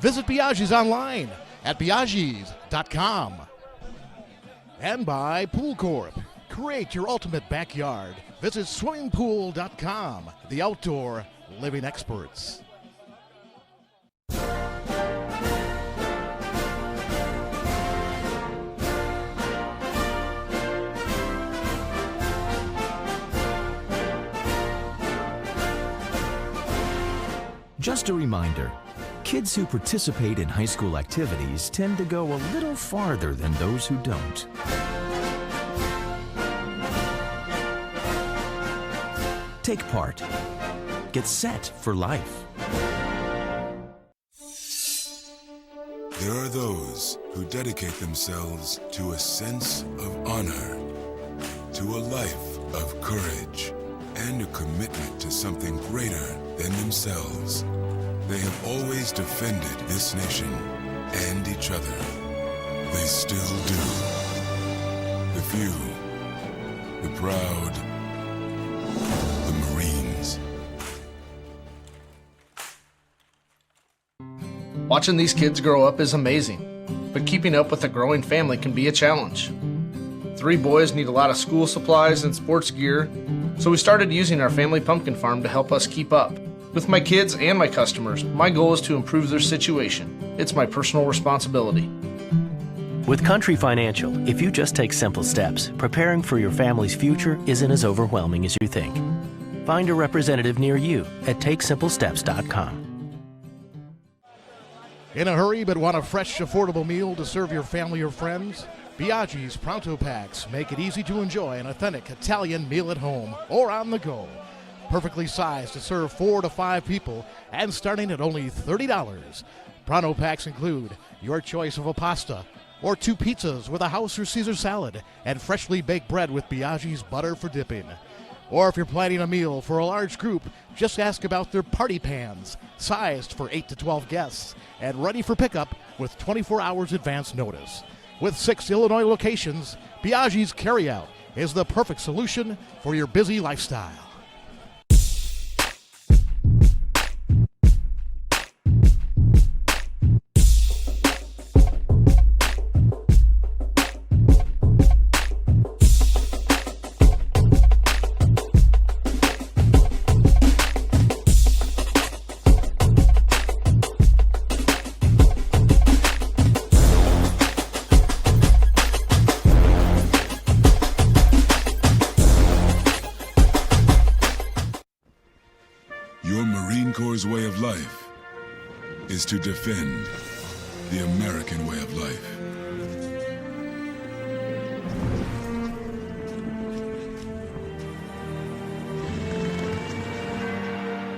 Visit Biaggi's online at Biaggi's.com. And by Pool Corp. Create your ultimate backyard. Visit swimmingpool.com, the outdoor living experts. Just a reminder, kids who participate in high school activities tend to go a little farther than those who don't. Take part. Get set for life. There are those who dedicate themselves to a sense of honor, to a life of courage, and a commitment to something greater than themselves. They have always defended this nation and each other. They still do. The few, the proud, the Marines. Watching these kids grow up is amazing, but keeping up with a growing family can be a challenge. 3 boys need a lot of school supplies and sports gear, so we started using our family pumpkin farm to help us keep up. With my kids and my customers, my goal is to improve their situation. It's my personal responsibility. With Country Financial, if you just take simple steps, preparing for your family's future isn't as overwhelming as you think. Find a representative near you at TakeSimpleSteps.com. In a hurry but want a fresh, affordable meal to serve your family or friends? Biaggi's Pronto Packs make it easy to enjoy an authentic Italian meal at home or on the go. Perfectly sized to serve 4 to 5 people and starting at only $30. Pronto Packs include your choice of a pasta or 2 pizzas with a house or Caesar salad and freshly baked bread with Biaggi's butter for dipping. Or if you're planning a meal for a large group, just ask about their party pans, sized for 8 to 12 guests and ready for pickup with 24 hours advance notice. With 6 Illinois locations, Biaggi's Carryout is the perfect solution for your busy lifestyle. Your Marine Corps' way of life is to defend the American way of life.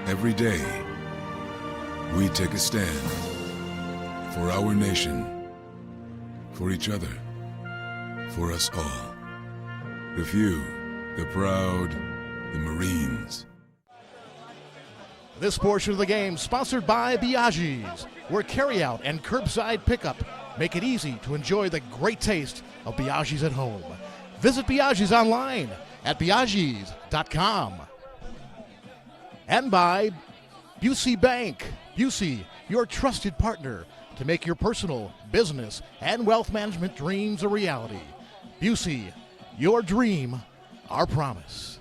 Every day, we take a stand for our nation, for each other, for us all. The few, the proud, the Marines. This portion of the game sponsored by Biaggi's, where carryout and curbside pickup make it easy to enjoy the great taste of Biaggi's at home. Visit Biaggi's online at Biaggi's.com. And by Busey Bank. Busey, your trusted partner to make your personal, business, and wealth management dreams a reality. Busey, your dream, our promise.